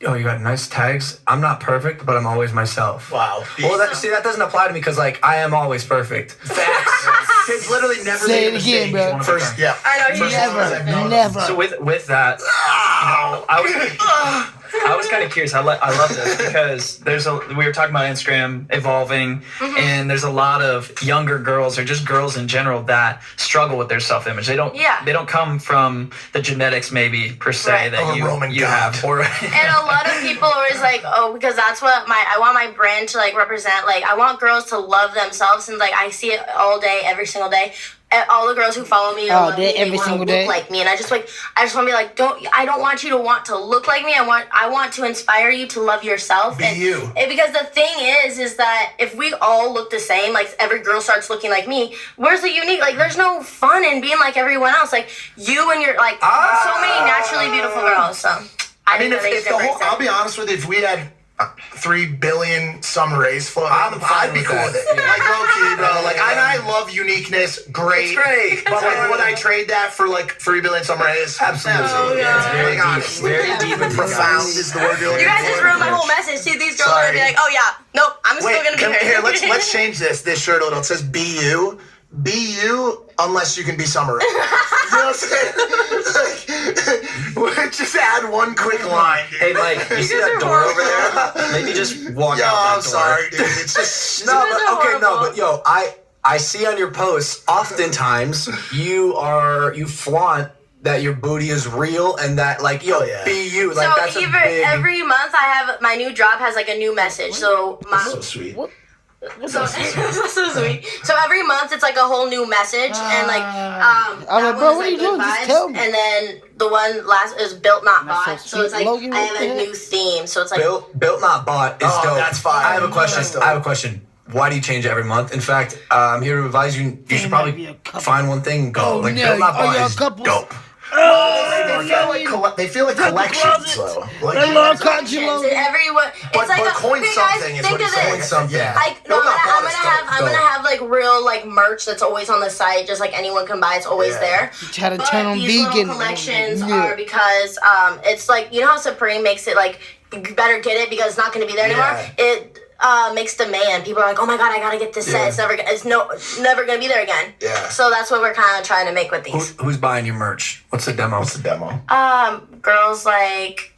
Speaker 1: Oh, you got nice tags. I'm not perfect, but I'm always myself.
Speaker 3: Wow.
Speaker 1: Well, that doesn't apply to me because like I am always perfect.
Speaker 3: Facts. Kids literally never
Speaker 2: Say
Speaker 3: made
Speaker 2: it
Speaker 3: a
Speaker 2: again,
Speaker 3: mistake.
Speaker 2: bro.
Speaker 3: First, yeah.
Speaker 4: I know, you
Speaker 3: First one was I've known.
Speaker 2: Never.
Speaker 5: So with that, I was kind of curious. I love this because we were talking about Instagram evolving, and there's a lot of younger girls or just girls in general that struggle with their self-image. They don't come from the genetics maybe per se
Speaker 4: Right.
Speaker 5: that
Speaker 3: Or Roman
Speaker 5: you
Speaker 3: God.
Speaker 5: have. Or
Speaker 4: And a lot of people are always like, oh, because that's what I want my brand to like represent. Like, I want girls to love themselves, and like I see it all day, every single day. And all the girls who follow me,
Speaker 2: All
Speaker 4: love
Speaker 2: day,
Speaker 4: me, they
Speaker 2: every
Speaker 4: wanna
Speaker 2: single
Speaker 4: look
Speaker 2: day.
Speaker 4: like me, and I just want to be like, I don't want you to want to look like me. I want to inspire you to love yourself.
Speaker 3: Be you.
Speaker 4: Because the thing is that if we all look the same, like every girl starts looking like me, where's the unique? Like, there's no fun in being like everyone else. Like you and your like so many naturally beautiful girls. So
Speaker 3: I mean,
Speaker 4: think that
Speaker 3: if
Speaker 4: makes
Speaker 3: the
Speaker 4: a
Speaker 3: whole,
Speaker 4: difference.
Speaker 3: I'll be honest with you, if we had 3 billion Summer Rays floating,
Speaker 1: fine
Speaker 3: I'd be
Speaker 1: with
Speaker 3: cool
Speaker 1: that.
Speaker 3: with it. Like low key, bro. Like I love uniqueness, great.
Speaker 1: It's great.
Speaker 3: But like, would I trade that for like 3 billion Summer Rays?
Speaker 1: Absolutely.
Speaker 4: Oh, yeah.
Speaker 3: It's very deep.
Speaker 5: very deep and
Speaker 3: Profound is the word you're
Speaker 4: You
Speaker 3: looking
Speaker 4: guys just
Speaker 3: for.
Speaker 4: ruined my whole message. See, these girls are gonna be like, oh yeah, nope, I'm still
Speaker 3: Wait,
Speaker 4: gonna be
Speaker 3: here. Let's change this shirt a little. It says "Be you." Be you unless you can be Summer Rae. You know what I'm saying? Like, just add one quick line. Dude.
Speaker 5: hey, Mike, you see
Speaker 4: guys
Speaker 5: that
Speaker 4: are
Speaker 5: door over there? Maybe just walk
Speaker 3: Yo,
Speaker 5: out that
Speaker 3: I'm
Speaker 5: door.
Speaker 3: sorry, dude. It's just
Speaker 1: No,
Speaker 4: You guys
Speaker 1: but
Speaker 4: are
Speaker 1: okay, no,
Speaker 4: horrible.
Speaker 1: but yo, I see on your posts, oftentimes you flaunt that your booty is real and that like be you. Like
Speaker 4: so
Speaker 1: that's
Speaker 4: every month I have my new drop has like a new message. So
Speaker 3: that's so sweet.
Speaker 4: So sweet. So every month it's like a whole new message and like
Speaker 2: bro, what are you doing? Just tell me.
Speaker 4: And then the one last is built not bought.
Speaker 2: So
Speaker 4: it's like
Speaker 2: Logan,
Speaker 4: I have a new theme. So it's like
Speaker 1: built not bought is dope.
Speaker 3: That's fine.
Speaker 1: I have a question. Why do you change it every month? In fact, I'm here to advise you. You should probably find one thing and go. Like built not bought is dope.
Speaker 3: They feel like collections, though. Like,
Speaker 4: everyone. It's like
Speaker 3: coin something is what he's saying.
Speaker 1: Something.
Speaker 3: Yeah.
Speaker 4: I'm gonna have like real like merch that's always on the site, just like anyone can buy. It's always there.
Speaker 2: Try to turn on
Speaker 4: these
Speaker 2: vegan.
Speaker 4: Little collections are because it's like you know how Supreme makes it like you better get it because it's not gonna be there anymore. It makes demand. People are like, oh my god, I gotta get this set. It's never gonna be there again.
Speaker 3: Yeah.
Speaker 4: So that's what we're kind of trying to make with these.
Speaker 1: Who's buying your merch? What's the demo?
Speaker 4: Girls like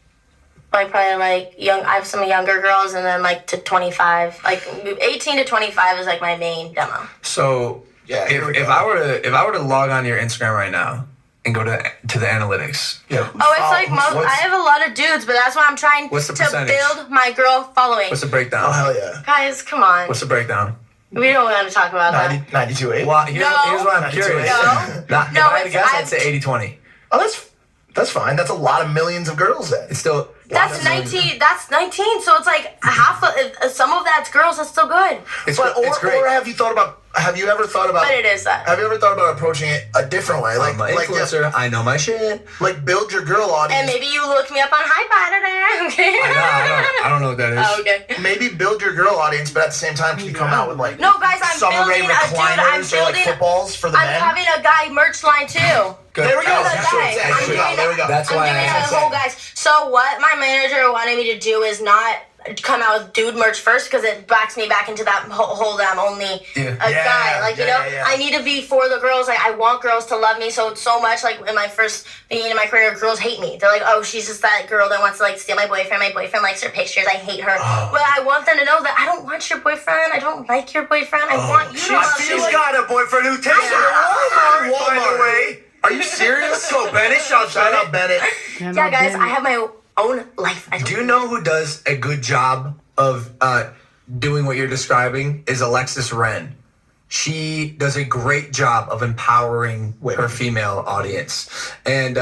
Speaker 4: probably like young. I have some younger girls, and then like to 25, like 18 to 25 is like my main demo.
Speaker 1: So if I were to log on to your Instagram right now and go to the analytics.
Speaker 4: Yeah. Oh, it's like I have a lot of dudes, but that's why I'm trying to build my girl following.
Speaker 1: What's the breakdown?
Speaker 3: Oh, hell yeah.
Speaker 4: Guys, come on.
Speaker 1: What's the breakdown?
Speaker 4: We don't want to talk about that.
Speaker 3: 92.8.
Speaker 1: Well, here's why I'm curious. If I had to guess, I'd say 80-20.
Speaker 3: Oh, that's fine. That's a lot of millions of girls then.
Speaker 1: It's still...
Speaker 4: That's 19. That's 19. So it's like half of some of that's girls. That's still good.
Speaker 1: It's great.
Speaker 3: Or have you ever thought about?
Speaker 4: But it is that.
Speaker 3: Have you ever thought about approaching it a different way?
Speaker 1: I'm an influencer. I know my shit.
Speaker 3: Like build your girl audience.
Speaker 4: And maybe you look me up on Hype today. Okay.
Speaker 1: I don't know what that is.
Speaker 4: Oh, okay.
Speaker 3: Maybe build your girl audience, but at the same time, can you come out with like
Speaker 4: no, guys, I'm
Speaker 3: Summer Rae
Speaker 4: building
Speaker 3: recliners or like footballs for the men?
Speaker 4: I'm having a guy merch line too.
Speaker 1: Good.
Speaker 3: There we go.
Speaker 1: There we go. That's why
Speaker 4: I'm doing a whole guys. So what my manager wanted me to do is not come out with dude merch first because it backs me back into that whole that I'm only a guy. Like, you know, I need to be for the girls. Like, I want girls to love me so much. Like, in my first beginning of my career, girls hate me. They're like, oh, she's just that girl that wants to, like, steal my boyfriend. My boyfriend likes her pictures. I hate her. But I want them to know that I don't want your boyfriend. I don't like your boyfriend. I want you to love me.
Speaker 1: She's got a boyfriend who takes her to Walmart, by the way.
Speaker 3: Are you serious?
Speaker 1: So Bennett, shout out Bennett.
Speaker 4: Yeah, guys, I have my own life.
Speaker 1: Do you know who does a good job of doing what you're describing? Is Alexis Wren. She does a great job of empowering her female audience. And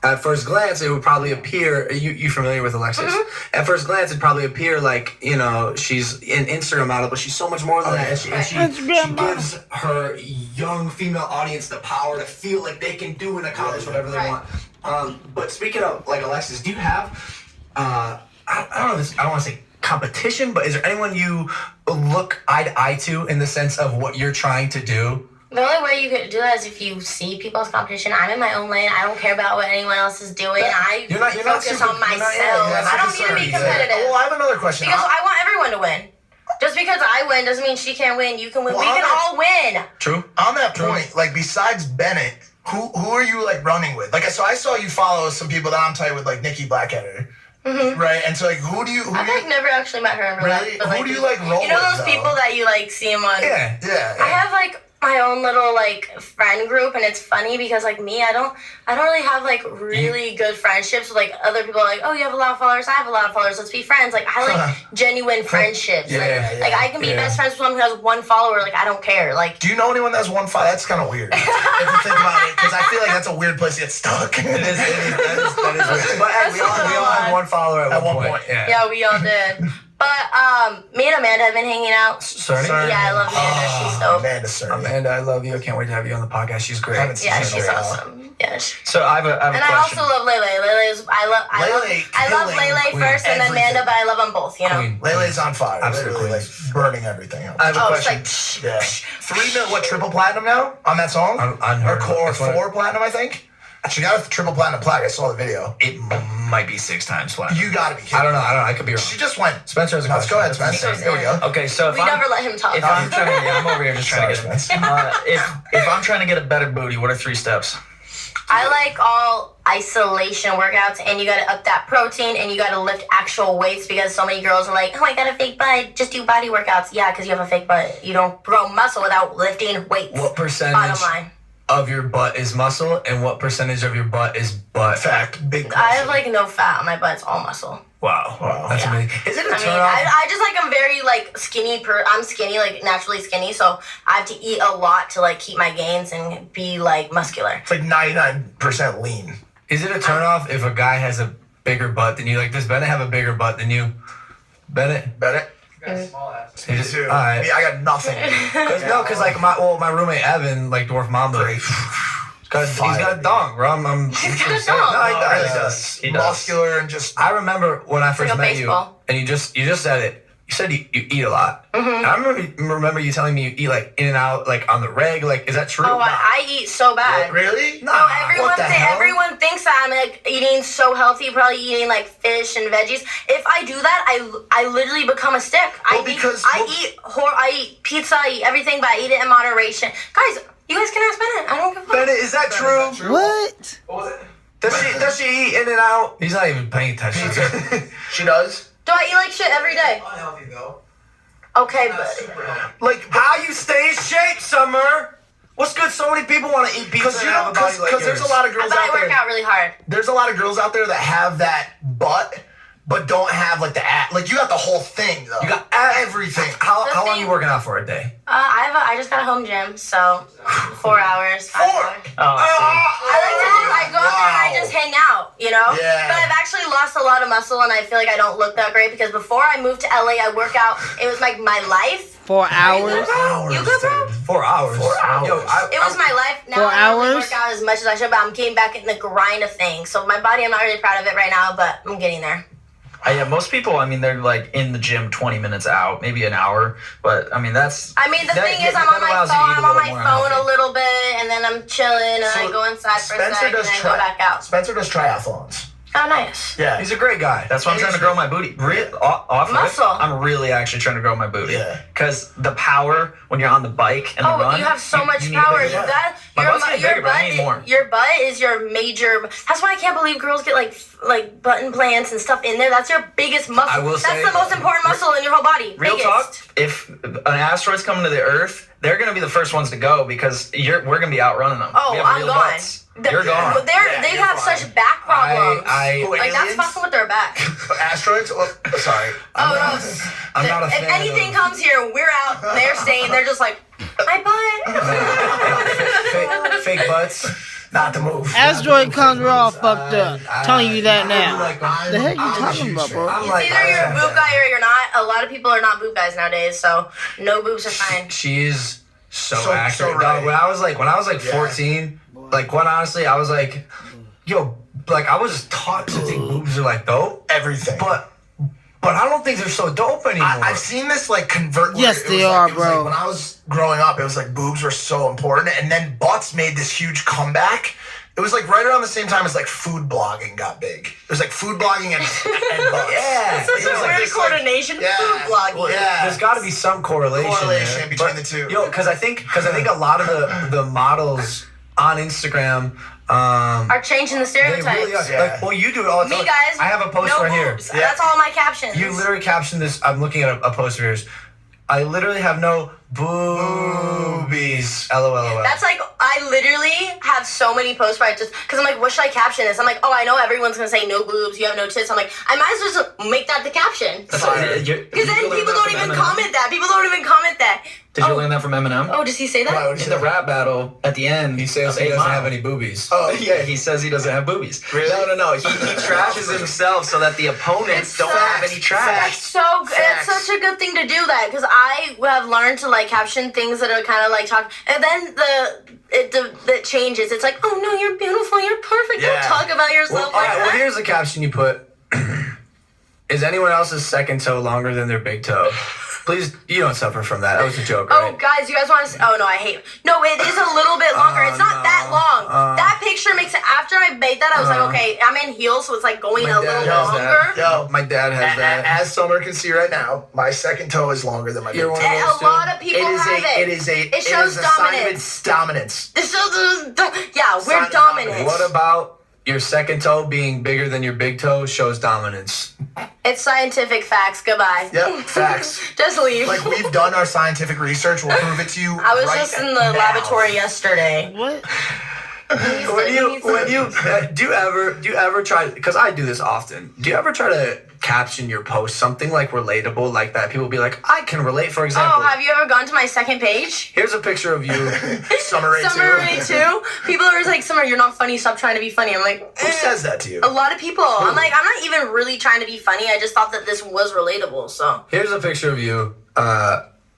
Speaker 1: at first glance, it would probably appear, you familiar with Alexis? Mm-hmm. At first glance, it'd probably appear like, you know, she's an Instagram model, but she's so much more than that. And she gives her young female audience the power to feel like they can do and accomplish whatever they want. But speaking of like Alexis, do you have, I don't want to say competition, but is there anyone you look eye to eye to in the sense of what you're trying to do?
Speaker 4: The only way you could do that is if you see people's competition. I'm in my own lane. I don't care about what anyone else is doing.
Speaker 1: You're not
Speaker 4: focus on myself. I don't need to be competitive.
Speaker 3: Well, I have another question.
Speaker 4: Because I want everyone to win. Just because I win doesn't mean she can't win. You can win. We can all win.
Speaker 1: True.
Speaker 3: On that point, like besides Bennett, who are you like running with? Like, so I saw you follow some people that I'm tight with, like Nikki Blackheader. Mm-hmm. Right, and so like, I've like never actually met her in real life. But,
Speaker 4: who
Speaker 3: do you like roll with?
Speaker 4: You know those people that you like see them on?
Speaker 3: Yeah.
Speaker 4: I have like my own little like friend group, and it's funny because like me, I don't really have like really good friendships with like other people. Like, oh, you have a lot of followers, I have a lot of followers, let's be friends. Like, I like genuine friendships. Like I can be best friends with someone who has one follower. Like, I don't care. Like,
Speaker 3: do you know anyone that has one follower? That's kind of weird if you think about it, because I feel like that's a weird place to get stuck. It is. That is weird. But hey, we all had one follower at one point.
Speaker 4: Yeah, we all did. But me and Amanda have been hanging out.
Speaker 1: Sorry?
Speaker 4: Yeah, I love Amanda. She's dope.
Speaker 1: Amanda, I love you. I can't wait to have you on the podcast. She's great.
Speaker 4: Yeah, she's awesome. Yeah.
Speaker 5: So I have a question.
Speaker 4: I also love Lele. I love Lele first, and then Amanda, but I love them both. You know.
Speaker 3: Lele's on fire.
Speaker 1: Absolutely,
Speaker 3: like burning everything up.
Speaker 1: I have a question.
Speaker 4: It's
Speaker 3: like, 3 million, triple platinum now on that song?
Speaker 1: On her.
Speaker 3: Or 4 platinum, I think. She got a triple platinum plaque. I saw the video.
Speaker 1: It might be 6 times platinum.
Speaker 3: You gotta be kidding.
Speaker 1: I don't know. I could be wrong.
Speaker 3: She just went.
Speaker 1: Spencer has a question.
Speaker 3: Let's go ahead, Spencer. Here we go.
Speaker 5: Okay, so
Speaker 4: we never let him talk.
Speaker 5: If I'm trying to, I'm over here just trying to get. If I'm trying to get a better booty, what are 3 steps?
Speaker 4: I like all isolation workouts, and you gotta up that protein, and you gotta lift actual weights because so many girls are like, oh, I got a fake butt, just do body workouts. Yeah, because you have a fake butt. You don't grow muscle without lifting weights.
Speaker 1: What percentage
Speaker 4: bottom line
Speaker 1: of your butt is muscle, and what percentage of your butt is butt?
Speaker 3: Fact. Big muscle.
Speaker 4: I have like no fat on my butt. It's all muscle.
Speaker 1: Wow. That's amazing. Is it a turn off?
Speaker 4: I just like, I'm very like skinny. I'm skinny, like naturally skinny, so I have to eat a lot to like keep my gains and be like muscular.
Speaker 3: It's like 99% lean.
Speaker 1: Is it a turn off if a guy has a bigger butt than you? Like, does Bennett have a bigger butt than you? Bennett?
Speaker 5: You got a small ass.
Speaker 3: Me too. I got nothing.
Speaker 1: Because like my roommate Evan, like Dwarf Mamba, he's got a dong, bro.
Speaker 4: He's got a dong.
Speaker 1: No, he does.
Speaker 3: He does. Muscular and just.
Speaker 1: I remember when I first
Speaker 4: like a
Speaker 1: met
Speaker 4: baseball.
Speaker 1: you, and you just said it. You said you eat a lot. Mm-hmm. I remember you telling me you eat like in and out, like on the reg. Like, is that true?
Speaker 4: Oh, I eat so bad.
Speaker 3: Really?
Speaker 4: No, everyone thinks that I'm like eating so healthy, probably eating like fish and veggies. If I do that, I literally become a stick. I eat pizza, I eat everything, but I eat it in moderation. Guys, you guys can ask Bennett. I don't give a fuck.
Speaker 1: Bennett, is that true?
Speaker 2: What?
Speaker 5: What was it?
Speaker 1: Does she eat in and out? He's not even paying attention.
Speaker 3: She does?
Speaker 4: Do I eat like shit every day?
Speaker 5: Unhealthy though.
Speaker 4: Okay,
Speaker 5: Not
Speaker 4: but
Speaker 5: super healthy.
Speaker 1: Like, how you stay in shape, Summer? What's good? So many people want to eat pizza and have a body like yours.
Speaker 3: there's a lot of girls
Speaker 4: but
Speaker 3: out
Speaker 4: I work
Speaker 3: there.
Speaker 4: out really hard.
Speaker 3: There's a lot of girls out there that have that butt, but don't have like the ass. Like, you got the whole thing though.
Speaker 1: You got
Speaker 3: everything.
Speaker 1: How long are you working out for a day?
Speaker 4: I just got a home gym, so 4 hours. 5 hours. I go out there and I just hang out, you know?
Speaker 3: Yeah.
Speaker 4: But I've actually lost a lot of muscle and I feel like I don't look that great because before I moved to LA, I work out. It was like my life.
Speaker 2: 4 hours?
Speaker 4: You good, bro?
Speaker 1: 4 hours.
Speaker 3: 4 hours.
Speaker 1: Yo,
Speaker 4: It was my life. Now
Speaker 2: 4
Speaker 4: I don't really
Speaker 2: hours?
Speaker 4: work out as much as I should, but I'm getting back in the grind of things. So my body, I'm not really proud of it right now, but I'm getting there.
Speaker 5: Yeah, most people, I mean, they're like in the gym 20 minutes out, maybe an hour. But I mean, the
Speaker 4: thing is, I'm on my phone a little bit, and then I'm chilling, and I go inside for a sec, and then go back out.
Speaker 3: Spencer does triathlons.
Speaker 4: Oh, nice.
Speaker 3: Yeah.
Speaker 1: He's a great guy.
Speaker 5: That's why I'm trying to grow my booty.
Speaker 4: Muscle.
Speaker 5: I'm really actually trying to grow my booty.
Speaker 3: Yeah.
Speaker 5: Because the power when you're on the bike and the run.
Speaker 4: You have so much power. You got
Speaker 5: My butt's getting bigger, but I need more.
Speaker 4: Your butt is your major. That's why I can't believe girls get like butt implants and stuff in there. That's your biggest muscle.
Speaker 1: I will say,
Speaker 4: that's the most important muscle in your whole body.
Speaker 5: Real talk. If an asteroid's coming to the Earth, they're going to be the first ones to go because we're going to be outrunning them.
Speaker 4: Oh,
Speaker 5: we have
Speaker 4: I'm
Speaker 5: real
Speaker 4: gone.
Speaker 5: Butts. You're gone.
Speaker 4: They have such back problems. Like, that's fucking with their back.
Speaker 3: Asteroids? Oh, sorry.
Speaker 1: I'm not a fan
Speaker 4: If anything comes here, we're out. They're staying. They're just like, my butt.
Speaker 1: fake butts.
Speaker 3: Not the move.
Speaker 2: Asteroid comes, we're all fucked up. Telling you that now. The heck you talking about, bro?
Speaker 4: It's either you're a boob guy or you're not. A lot of people are not boob guys nowadays, so no boobs are fine.
Speaker 1: She is so accurate.
Speaker 3: So right.
Speaker 1: Dog, when I was like 14, like, quite honestly, I was like, yo, like, I was taught to think boobs are like dope.
Speaker 3: Everything.
Speaker 1: But I don't think they're so dope anymore.
Speaker 3: I've seen this like convert.
Speaker 2: Yes, they are, bro.
Speaker 3: When I was growing up, it was like boobs were so important, and then butts made this huge comeback. It was like right around the same time as like food blogging got big. It was like food blogging and butts.
Speaker 1: Yeah.
Speaker 4: This is a weird coordination. Food blogging.
Speaker 1: Well, yeah. There's got to be some correlation
Speaker 3: between the two.
Speaker 1: Yo, because I think a lot of the models on Instagram
Speaker 4: are changing the stereotypes.
Speaker 1: They really are.
Speaker 3: Yeah.
Speaker 1: Like, well, you do it all the time.
Speaker 4: Me, guys.
Speaker 1: I have a post
Speaker 4: no
Speaker 1: right
Speaker 4: boobs.
Speaker 1: here.
Speaker 4: That's all my captions.
Speaker 1: You literally captioned this. I'm looking at a post of yours. I literally have no boobies. LOL.
Speaker 4: That's like, I literally have so many posts where I just, because I'm like, what should I caption this? I'm like, oh, I know everyone's going to say no boobs, you have no tits. I'm like, I might as well just make that the caption. Because then people don't even comment that.
Speaker 5: Did you learn that from Eminem?
Speaker 4: Oh, does he say that?
Speaker 5: In the rap battle, at the end,
Speaker 1: He says he doesn't have any boobies.
Speaker 5: Oh, yeah, he says he doesn't have boobies. Really? No. He trashes himself so that the opponents don't have any trash.
Speaker 4: It's so good. It's such a good thing to do that, because I have learned to like caption things that are kind of like talk, and then it changes. It's like, oh no, you're beautiful, you're perfect.
Speaker 3: Yeah.
Speaker 4: Don't talk about yourself like that.
Speaker 1: Well, here's the caption you put. Is anyone else's second toe longer than their big toe? Please, you don't suffer from that. That was a joke, right?
Speaker 4: Oh, guys, you guys want to... Oh, no, I hate... No, it is a little bit longer. It's not that long. That picture makes it... After I made that, I was like, okay, I'm in heels, so it's like going a little longer.
Speaker 3: Yo,
Speaker 1: my dad has that.
Speaker 3: As Summer can see right now, my second toe is longer than my big toe.
Speaker 4: A lot of people have it. It shows dominance.
Speaker 3: Dominance.
Speaker 4: It shows... Yeah, we're dominant.
Speaker 1: What about your second toe being bigger than your big toe shows dominance.
Speaker 4: It's scientific facts. Goodbye.
Speaker 3: Yep, facts.
Speaker 4: Just leave.
Speaker 3: Like, we've done our scientific research. We'll prove it to you.
Speaker 4: I was just in the laboratory yesterday.
Speaker 2: What?
Speaker 1: Do you ever try? Because I do this often. Do you ever try to caption your post something like relatable like that? People be like, I can relate. For example,
Speaker 4: Oh, have you ever gone to my second page?
Speaker 1: here's a picture of you.
Speaker 3: Summer Rae
Speaker 4: Summer
Speaker 3: 2.
Speaker 4: Rae 2. People are like, Summer, you're not funny. Stop trying to be funny. I'm like,
Speaker 3: Who says that to you?
Speaker 4: a lot of people. I'm like, I'm not even really trying to be funny. I just thought that this was relatable. So
Speaker 1: Here's a picture of you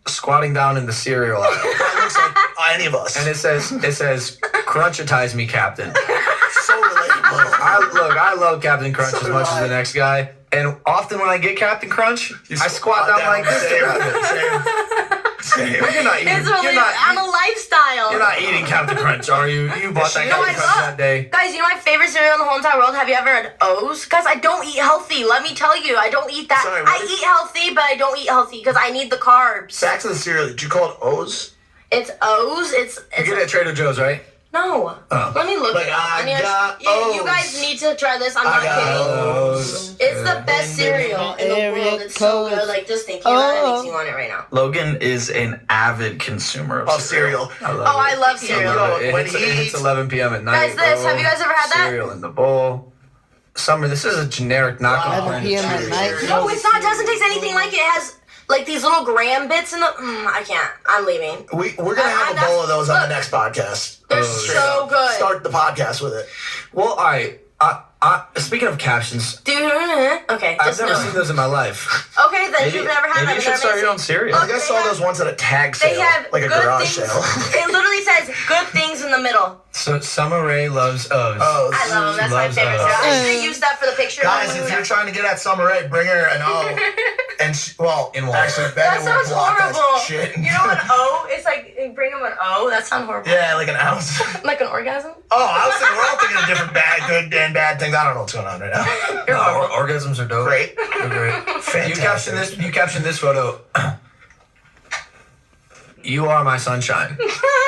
Speaker 1: squatting down in the cereal aisle,
Speaker 3: That looks like any of us.
Speaker 1: and it says, "Crunchitize me, Captain."
Speaker 3: So relatable.
Speaker 1: I love Captain Crunch as much as the next guy, and often when I get Captain Crunch, I squat down like this to grab it.
Speaker 3: Same.
Speaker 1: You're not eating.
Speaker 4: it's really, I'm a lifestyle.
Speaker 1: You're not eating Captain Crunch, are you? You bought that
Speaker 4: You know
Speaker 1: Captain
Speaker 4: what?
Speaker 1: Crunch that day.
Speaker 4: Guys, you know my favorite cereal in the whole entire world? Have you ever had O's? Guys, I don't eat healthy. Let me tell you, I don't eat that.
Speaker 3: Sorry,
Speaker 4: I
Speaker 3: what?
Speaker 4: eat healthy, but I don't eat healthy because I need the carbs.
Speaker 3: Back to the cereal. Did you call it O's?
Speaker 4: It's O's. It's
Speaker 1: You get it at Trader Joe's, right?
Speaker 4: no. Let me look.
Speaker 3: Like,
Speaker 4: You guys need to try this. I'm not kidding. It's the best cereal in the world. It's so good. Like, just thinking about it makes me want it right now.
Speaker 5: Logan is an avid consumer of
Speaker 3: Cereal.
Speaker 4: I love cereal.
Speaker 1: It
Speaker 3: When
Speaker 1: hits 11 p.m. at night.
Speaker 4: Guys, this,
Speaker 1: bro.
Speaker 4: have you guys ever had that?
Speaker 1: Cereal in the bowl. Summer, this is a generic knockoff.
Speaker 2: 11 p.m. at night.
Speaker 4: No, it's not. It doesn't taste anything like it. It has like these little graham bits in the. I can't. I'm leaving.
Speaker 3: We're gonna have a bowl of those on the next podcast.
Speaker 4: They're
Speaker 3: Straight
Speaker 4: so
Speaker 3: up.
Speaker 4: good.
Speaker 3: Start the podcast with it.
Speaker 1: Well, all right. Speaking of captions,
Speaker 4: Dude, okay,
Speaker 1: I've
Speaker 4: just
Speaker 1: never
Speaker 4: know.
Speaker 1: seen those in my life.
Speaker 4: Okay, then you've never had them.
Speaker 5: Maybe you should start your own cereal.
Speaker 3: I think I saw those ones at a tag
Speaker 4: They
Speaker 3: sale,
Speaker 4: have
Speaker 3: like a
Speaker 4: good
Speaker 3: garage
Speaker 4: things.
Speaker 3: sale.
Speaker 4: It literally says good things in the middle.
Speaker 1: So Summer Rae loves O's.
Speaker 3: Oh,
Speaker 4: I love them. That's my
Speaker 1: Loves
Speaker 4: favorite.
Speaker 1: O's.
Speaker 4: I should use that for the picture.
Speaker 3: guys, if you're trying to get at Summer Rae, bring her an O. And
Speaker 1: In water.
Speaker 3: actually,
Speaker 4: that
Speaker 3: Bennett will
Speaker 4: sounds
Speaker 3: block
Speaker 4: horrible.
Speaker 3: that shit.
Speaker 4: You know an O? It's like bring them an O. That sounds horrible.
Speaker 3: Yeah, like an ounce.
Speaker 4: Like an orgasm.
Speaker 3: Oh, I was thinking we're all thinking of different bad, good and bad things. I don't know what's going on right now.
Speaker 1: No, orgasms are dope.
Speaker 3: Great.
Speaker 1: They're great.
Speaker 3: Fantastic.
Speaker 1: You caption this photo. You are my sunshine.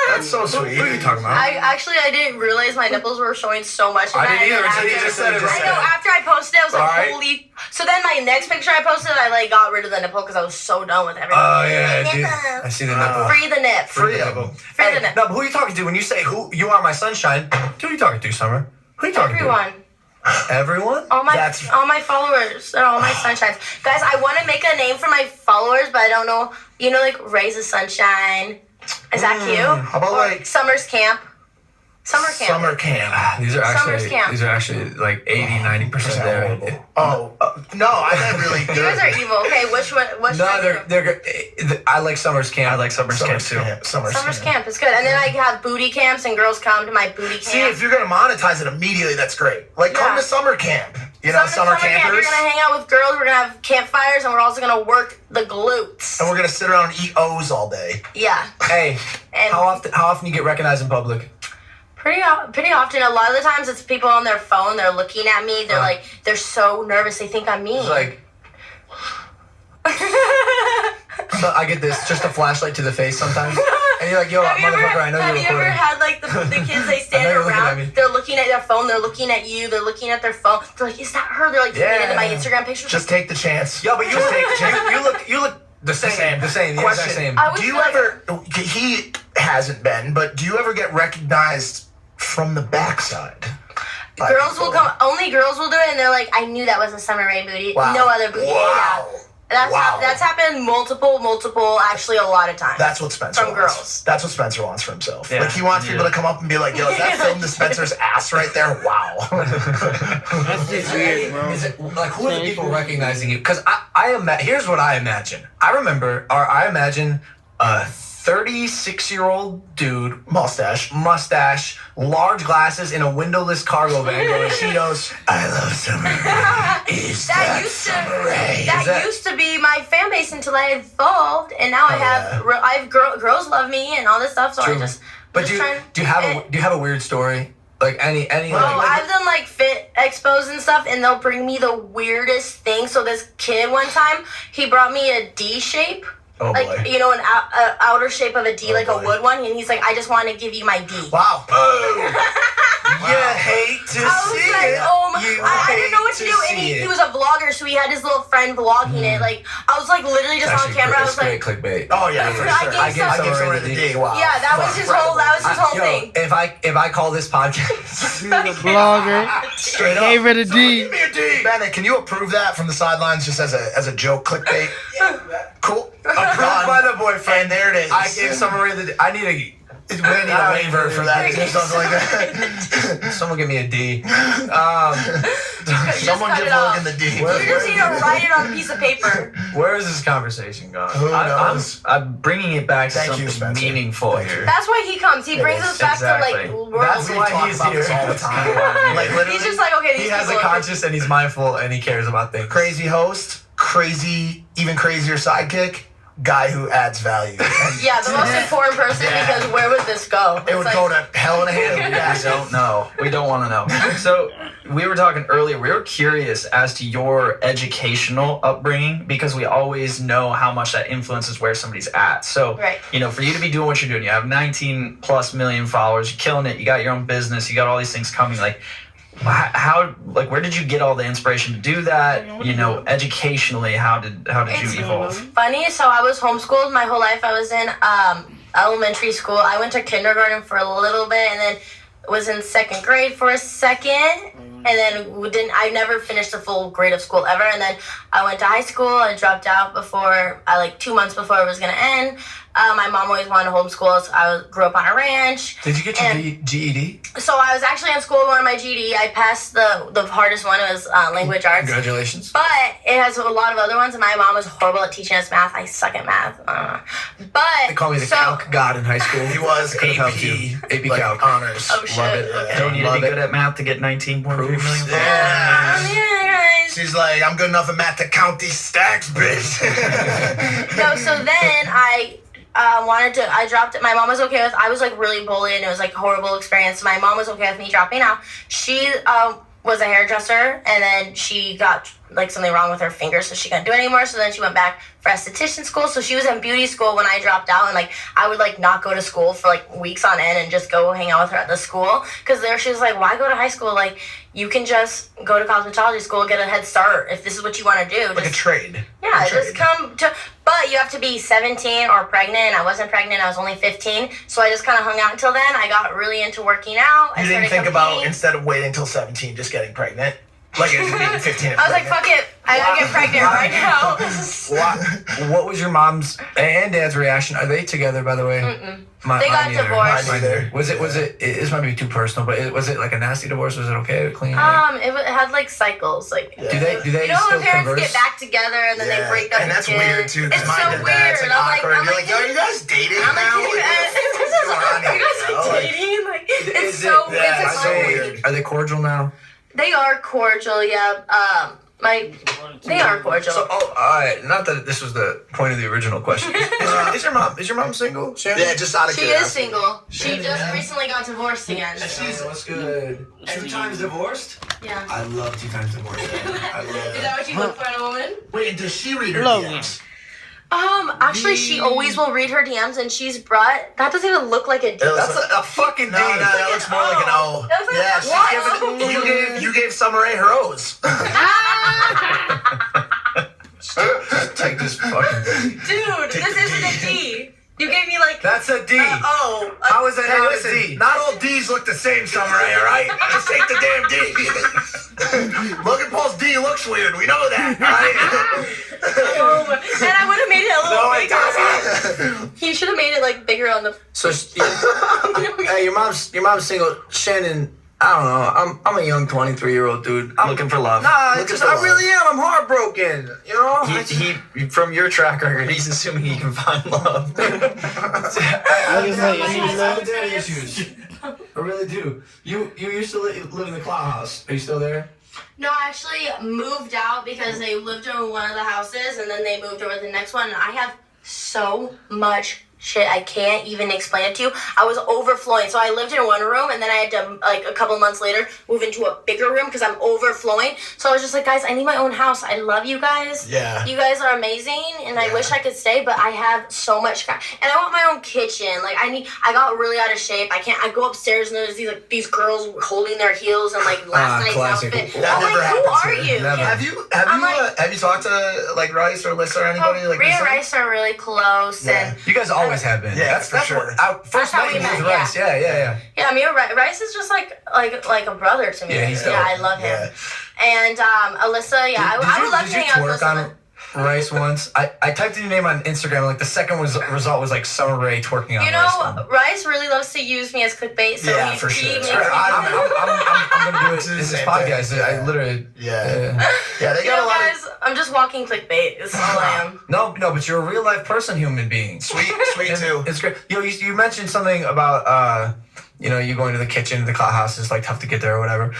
Speaker 3: That's so sweet.
Speaker 1: What are you talking about?
Speaker 4: I didn't realize my nipples were showing so much. In
Speaker 1: I
Speaker 4: that,
Speaker 1: didn't either
Speaker 4: and
Speaker 1: until
Speaker 4: then
Speaker 1: you just said it.
Speaker 4: I know. After I posted it, I was like,
Speaker 1: Alright.
Speaker 4: holy. So then my next picture I posted, I like got rid of the nipple because I was so done with everything.
Speaker 1: Oh yeah,
Speaker 4: Like,
Speaker 1: dude.
Speaker 4: nipple.
Speaker 1: I see the nipple.
Speaker 4: Free the nip.
Speaker 3: Free them.
Speaker 4: Free the nip.
Speaker 1: No, but who are you talking to when you say who you are my sunshine? Who are you talking to, Summer? Who are you talking
Speaker 4: Everyone.
Speaker 1: to? Everyone?
Speaker 4: All my followers. They're all my sunshines. Guys, I want to make a name for my followers, but I don't know. You know, like Raise the Sunshine. Is that cute?
Speaker 3: How about
Speaker 4: Or
Speaker 3: like
Speaker 4: Summer's Camp. Summer Camp.
Speaker 3: Summer camp?
Speaker 1: These are
Speaker 4: Summer's camp.
Speaker 1: like 80-90% there.
Speaker 3: Oh, no, I got really good.
Speaker 4: You guys are evil. Okay, which one? Which
Speaker 1: No,
Speaker 4: one?
Speaker 1: they're I like Summer's camp.
Speaker 5: I like Summer's Camp too.
Speaker 4: Summer's Camp is good. And then I have booty camps and girls come to my booty camp.
Speaker 3: See, if you're gonna monetize it immediately, that's great. Like, come
Speaker 4: Yeah.
Speaker 3: to summer camp. You know, summer
Speaker 4: camp.
Speaker 3: campers.
Speaker 4: You're gonna hang out with girls. We're gonna have campfires, and we're also gonna work the glutes.
Speaker 3: And we're gonna sit around and eat O's all day.
Speaker 4: Yeah,
Speaker 1: Hey,
Speaker 4: And-
Speaker 1: how often you get recognized in public?
Speaker 4: pretty often. A lot of the times, it's people on their phone. They're looking at me. They're like, they're so nervous. They think I'm me.
Speaker 1: It's like so I get this, just a flashlight to the face sometimes. And you're like, yo, motherfucker, I know
Speaker 4: have
Speaker 1: you're
Speaker 4: you ever
Speaker 1: recording.
Speaker 4: had like the kids? They
Speaker 1: I
Speaker 4: stand
Speaker 1: know you're looking at
Speaker 4: around.
Speaker 1: me.
Speaker 4: They're looking at their phone. They're looking at you. They're looking at their phone. They're like, is that her? They're like looking into my Instagram pictures.
Speaker 3: Just take the chance.
Speaker 1: Yo, but you
Speaker 3: Just take the chance.
Speaker 1: you look the same, the exact
Speaker 3: Question.
Speaker 1: same.
Speaker 4: I was
Speaker 3: Do you
Speaker 4: like-
Speaker 3: ever, he hasn't been, but do you ever get recognized from the backside? by
Speaker 4: Girls will
Speaker 3: people?
Speaker 4: come. Only girls will do it, and they're like, "I knew that was a Summer Rae booty.
Speaker 3: Wow.
Speaker 4: No other booty."
Speaker 3: Wow.
Speaker 4: Yeah. That's happened multiple, actually a lot of times.
Speaker 3: That's what Spencer
Speaker 4: From
Speaker 3: wants.
Speaker 4: girls.
Speaker 3: That's what Spencer wants for himself.
Speaker 5: Yeah.
Speaker 3: Like, he wants people to come up and be like, yo, is that film to Spencer's ass right there? Wow.
Speaker 2: That's just weird, bro.
Speaker 1: Is it like who are the people recognizing you? Because here's what I imagine. I imagine a 36-year-old dude,
Speaker 3: Mustache.
Speaker 1: large glasses in a windowless cargo van going, Cheetos, I love Summer Rae. Is that Summer Rae?
Speaker 4: That used to be my fan base until I evolved, and now I have girls love me and all this stuff. So
Speaker 1: True.
Speaker 4: I just.
Speaker 1: But do you have a weird story? Like any
Speaker 4: Oh,
Speaker 1: like,
Speaker 4: I've done like fit expos and stuff, and they'll bring me the weirdest thing. So this kid one time, he brought me a D shape.
Speaker 3: Oh,
Speaker 4: like,
Speaker 3: boy.
Speaker 4: you know, an outer shape of a D, like
Speaker 3: boy.
Speaker 4: a wood one. And he's like, I just want to give you my D.
Speaker 3: Wow.
Speaker 1: You hate to
Speaker 4: I was
Speaker 1: see
Speaker 4: like,
Speaker 1: it.
Speaker 4: oh my,
Speaker 1: You
Speaker 4: I didn't know what to
Speaker 1: hate
Speaker 4: do.
Speaker 1: to
Speaker 4: And
Speaker 1: see
Speaker 4: he
Speaker 1: it.
Speaker 4: was a vlogger, so he had his little friend vlogging it. Like, I was like literally just on camera. I was like,
Speaker 1: clickbait.
Speaker 3: Oh, yeah, for
Speaker 4: I
Speaker 3: sure.
Speaker 4: gave
Speaker 3: I give
Speaker 4: some-
Speaker 3: someone the D. Wow.
Speaker 4: yeah, that was his whole thing.
Speaker 1: If I call this podcast
Speaker 2: He's a blogger.
Speaker 3: Straight up.
Speaker 2: Gave her the D.
Speaker 3: Give me a D. Bennett, can you approve that from the sidelines just as a joke clickbait? Cool.
Speaker 1: approved by the boyfriend.
Speaker 3: And there it is.
Speaker 1: I gave Summer Rae the. I need a.
Speaker 3: We need a waiver for that or something like that.
Speaker 1: Someone give me a D.
Speaker 3: Someone
Speaker 4: cut
Speaker 3: give
Speaker 4: it off.
Speaker 3: Logan the D.
Speaker 4: You just need to write it on a piece of paper.
Speaker 1: Where is this conversation going?
Speaker 3: Who knows?
Speaker 5: I'm bringing it back to
Speaker 3: Thank you,
Speaker 5: something
Speaker 3: Spencer.
Speaker 5: meaningful here.
Speaker 4: That's why he comes. He brings us back
Speaker 5: Exactly.
Speaker 4: to like world.
Speaker 1: That's
Speaker 3: We
Speaker 1: why
Speaker 3: talk
Speaker 1: he's
Speaker 3: about
Speaker 1: here
Speaker 3: this all the time. Like literally,
Speaker 4: He's just like, okay, these
Speaker 1: He has a
Speaker 4: people are-
Speaker 1: conscience and he's mindful and he cares about things.
Speaker 3: crazy host, crazy, even crazier sidekick, guy who adds value. And
Speaker 4: Yeah, the most important person
Speaker 3: Yeah.
Speaker 4: because where would this go?
Speaker 3: it would go to hell in a handbasket.
Speaker 5: We don't know. We don't want to know. So we were talking earlier. We were curious as to your educational upbringing because we always know how much that influences where somebody's at. So,
Speaker 4: Right.
Speaker 5: you know, for you to be doing what you're doing, you have 19 plus million followers, you're killing it. You got your own business. You got all these things coming. Like, how, like, where did you get all the inspiration to do that? You know, educationally, how did
Speaker 4: It's
Speaker 5: you evolve?
Speaker 4: funny. So I was homeschooled my whole life. I was in elementary school. I went to kindergarten for a little bit, and then was in second grade for a second, and then I never finished a full grade of school ever. And then I went to high school. I dropped out before 2 months before it was gonna end. My mom always wanted to homeschool us. Grew up on a ranch.
Speaker 1: Did you get your
Speaker 4: And-
Speaker 1: GED?
Speaker 4: So I was actually in school going my GED. I passed the hardest one. It was language arts.
Speaker 1: Congratulations.
Speaker 4: But it has a lot of other ones, and my mom was horrible at teaching us math. I suck at math. But
Speaker 1: They call me the
Speaker 4: so,
Speaker 1: calc god in high school.
Speaker 3: He was
Speaker 1: Could have helped
Speaker 3: AP,
Speaker 1: you. AP
Speaker 3: like,
Speaker 1: calc.
Speaker 3: honors.
Speaker 4: Oh, shit.
Speaker 3: Love it.
Speaker 4: Okay.
Speaker 5: Don't need to
Speaker 1: Love
Speaker 5: be
Speaker 1: it.
Speaker 5: good at math to get 19.3 million followers.
Speaker 3: Yeah.
Speaker 4: Yeah, guys.
Speaker 3: She's like, I'm good enough at math to count these stacks, bitch.
Speaker 4: No, so then I I dropped it. My mom was okay with, I was like really bullied and it was like a horrible experience. My mom was okay with me dropping out. She was a hairdresser and then she got like something wrong with her finger, so she couldn't do it anymore. So then she went back for esthetician school. So she was in beauty school when I dropped out, and like I would like not go to school for like weeks on end and just go hang out with her at the school. Because there she was like, why go to high school? Like you can just go to cosmetology school, get a head start if this is what you want to do.
Speaker 3: Like a trade.
Speaker 4: Yeah,
Speaker 3: A trade.
Speaker 4: just come to, but you have to be 17 or pregnant, and I wasn't pregnant, I was only 15, so I just kind of hung out until then. I got really into working out.
Speaker 3: You didn't think about, instead of waiting until 17, just getting pregnant? Like it being 15 and
Speaker 4: I was like,
Speaker 3: pregnant?
Speaker 4: fuck it, I gotta get pregnant right now.
Speaker 1: What was your mom's and dad's reaction? Are they together, by the way?
Speaker 4: They got divorced.
Speaker 3: Mine neither.
Speaker 1: Was it? This might be too personal, but was it like a nasty divorce? Was it okay? Clean?
Speaker 4: It had like cycles, like.
Speaker 3: Yeah.
Speaker 1: Do they
Speaker 4: You know
Speaker 1: still
Speaker 4: when parents
Speaker 1: converse?
Speaker 4: get back together and then they break up
Speaker 3: and that's
Speaker 4: again?
Speaker 3: weird too. 'Cause
Speaker 4: It's
Speaker 3: mine
Speaker 4: so
Speaker 3: did
Speaker 4: weird.
Speaker 3: that. It's like
Speaker 4: I'm like,
Speaker 3: awkward. You're like, yo, are you guys dating
Speaker 4: I'm
Speaker 3: now?
Speaker 4: like,
Speaker 3: What's going on
Speaker 4: are you
Speaker 3: here,
Speaker 4: guys
Speaker 3: bro?
Speaker 4: like
Speaker 3: Like,
Speaker 4: dating? Like, it's
Speaker 1: Is
Speaker 4: so
Speaker 1: it-
Speaker 3: yeah,
Speaker 4: it's
Speaker 3: it's
Speaker 4: so
Speaker 3: so
Speaker 4: weird.
Speaker 3: weird.
Speaker 1: Are they cordial now?
Speaker 4: They are cordial, yeah. They are cordial.
Speaker 1: So, not that this was the point of the original question. Is your mom single? Shannon?
Speaker 3: Yeah, just out of
Speaker 4: She is
Speaker 3: curiosity.
Speaker 4: single. She just recently got divorced again. so-
Speaker 1: What's good? 2 times divorced?
Speaker 4: Yeah.
Speaker 1: I love 2 times divorced. I love
Speaker 4: Is
Speaker 1: it.
Speaker 4: that what you look for in a woman?
Speaker 3: Wait, and does she read her
Speaker 2: Logan.
Speaker 3: DMs?
Speaker 4: Actually, she always will read her DMs, and she's brought. That doesn't even look like a D.
Speaker 1: That's a fucking
Speaker 3: No,
Speaker 1: D.
Speaker 3: that looks more like an O.
Speaker 4: That looks like
Speaker 3: Yeah,
Speaker 4: an
Speaker 3: she's
Speaker 4: O.
Speaker 3: giving, you gave Summer Rae her O's.
Speaker 1: Take this fucking D.
Speaker 4: Dude, this isn't a D. You gave me like.
Speaker 1: That's a D.
Speaker 4: Oh.
Speaker 1: How is that
Speaker 3: Hey,
Speaker 1: not
Speaker 3: listen,
Speaker 1: a D?
Speaker 3: not all D's look the same, Summer Rae, all right? Just take the damn D. Logan Paul's D looks weird. We know that, all right?
Speaker 4: Oh, and I would have made it a little
Speaker 3: No, it
Speaker 4: bigger.
Speaker 3: doesn't.
Speaker 4: He should have made it like bigger on the.
Speaker 1: So, hey, your mom's single. Shannon, I don't know. I'm a young 23-year-old dude. I'm
Speaker 5: Looking for love.
Speaker 1: Nah,
Speaker 3: Looking
Speaker 1: just,
Speaker 3: for
Speaker 1: I
Speaker 3: love.
Speaker 1: really am. I'm heartbroken. You know.
Speaker 5: He from your track record, he's assuming he can find love.
Speaker 2: I just like,
Speaker 1: I
Speaker 2: you
Speaker 1: have
Speaker 2: know,
Speaker 1: daddy issues. I really do. You used to live in the cloud house. Are you still there?
Speaker 4: No, I actually moved out because they lived in one of the houses, and then they moved over to the next one. And I have so much shit. I can't even explain it to you. I was overflowing. So I lived in one room, and then I had to, like, a couple months later, move into a bigger room because I'm overflowing. So I was just like, guys, I need my own house. I love you guys.
Speaker 3: Yeah.
Speaker 4: You guys are amazing, and I wish I could stay, but I have so much crap. And I want my own kitchen. Like, I got really out of shape. I go upstairs, and there's these girls holding their heels and, like, last night's outfit.
Speaker 3: That
Speaker 4: I'm
Speaker 3: never
Speaker 4: like, who are
Speaker 3: happens
Speaker 4: you?
Speaker 3: Never. Have you talked to, like, Rice or Alyssa or anybody? Like,
Speaker 4: Rhea and Rice are really close, and
Speaker 1: you guys always have been.
Speaker 3: Yeah,
Speaker 1: that's
Speaker 3: sure.
Speaker 1: what first
Speaker 4: how
Speaker 1: night
Speaker 4: we
Speaker 1: you with
Speaker 4: met,
Speaker 1: Rice. Yeah.
Speaker 4: Yeah, I mean, Rice is just like a brother to me.
Speaker 1: Yeah, he's dope.
Speaker 4: I love him. And Alyssa, I would love to hang out with Alyssa.
Speaker 1: Rice once. I typed in your name on Instagram. Like the second result was like Summer Rae twerking on Rice.
Speaker 4: Rice really loves to use me as clickbait. So
Speaker 3: yeah, for sure.
Speaker 1: I'm gonna do it in this podcast. I literally.
Speaker 3: Yeah. They got a lot
Speaker 4: guys, I'm just walking clickbait. Is all I am.
Speaker 1: No, but you're a real life person, human being.
Speaker 3: Sweet too.
Speaker 1: It's great. You mentioned something about you going to the kitchen, the house is like tough to get there or whatever.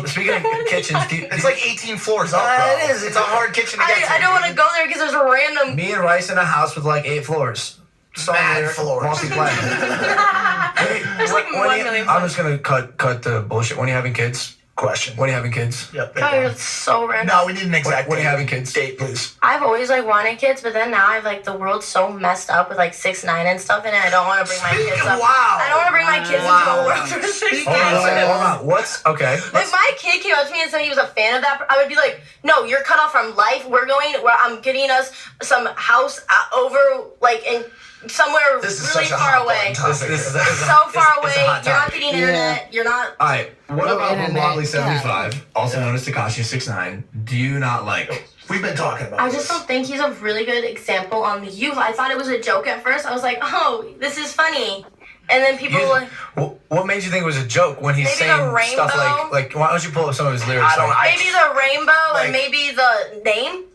Speaker 1: Speaking of kitchens,
Speaker 3: it's like 18 floors up, bro.
Speaker 1: It is.
Speaker 3: It's a hard kitchen to get to.
Speaker 4: I don't want to go there because there's a random.
Speaker 1: Me and Rice in a house with like 8 floors.
Speaker 3: Mad floors.
Speaker 4: There's like 1 million.
Speaker 1: I'm just gonna cut the bullshit. When are you having kids?
Speaker 3: Question.
Speaker 1: When are you having kids?
Speaker 3: Yep.
Speaker 4: God, you're so random.
Speaker 3: No, we need an exact
Speaker 1: when are you having kids?
Speaker 3: Date, please.
Speaker 4: I've always like wanted kids, but then now I've like the world's so messed up with like 6ix9ine and stuff, and I don't want to bring my kids up.
Speaker 3: Wow.
Speaker 4: I don't want to bring my kids into a world where 6ix9ine.
Speaker 1: Hold on. What's okay?
Speaker 4: If my kid came up to me and said he was a fan of that, I would be like, no, you're cut off from life. I'm getting us some house over like in somewhere really far away.
Speaker 1: This is
Speaker 4: so far away. You're not getting internet. You're not.
Speaker 1: All right. What about
Speaker 2: internet.
Speaker 1: Wobbly75, also known as Tekashi 6ix9ine? Do you not like?
Speaker 3: We've been talking about
Speaker 4: I just don't think he's a really good example on the youth. I thought it was a joke at first. I was like, oh, this is funny. And then people like...
Speaker 1: What made you think it was a joke when he's saying stuff like... Why don't you pull up some of his lyrics?
Speaker 4: Maybe the rainbow and maybe the name?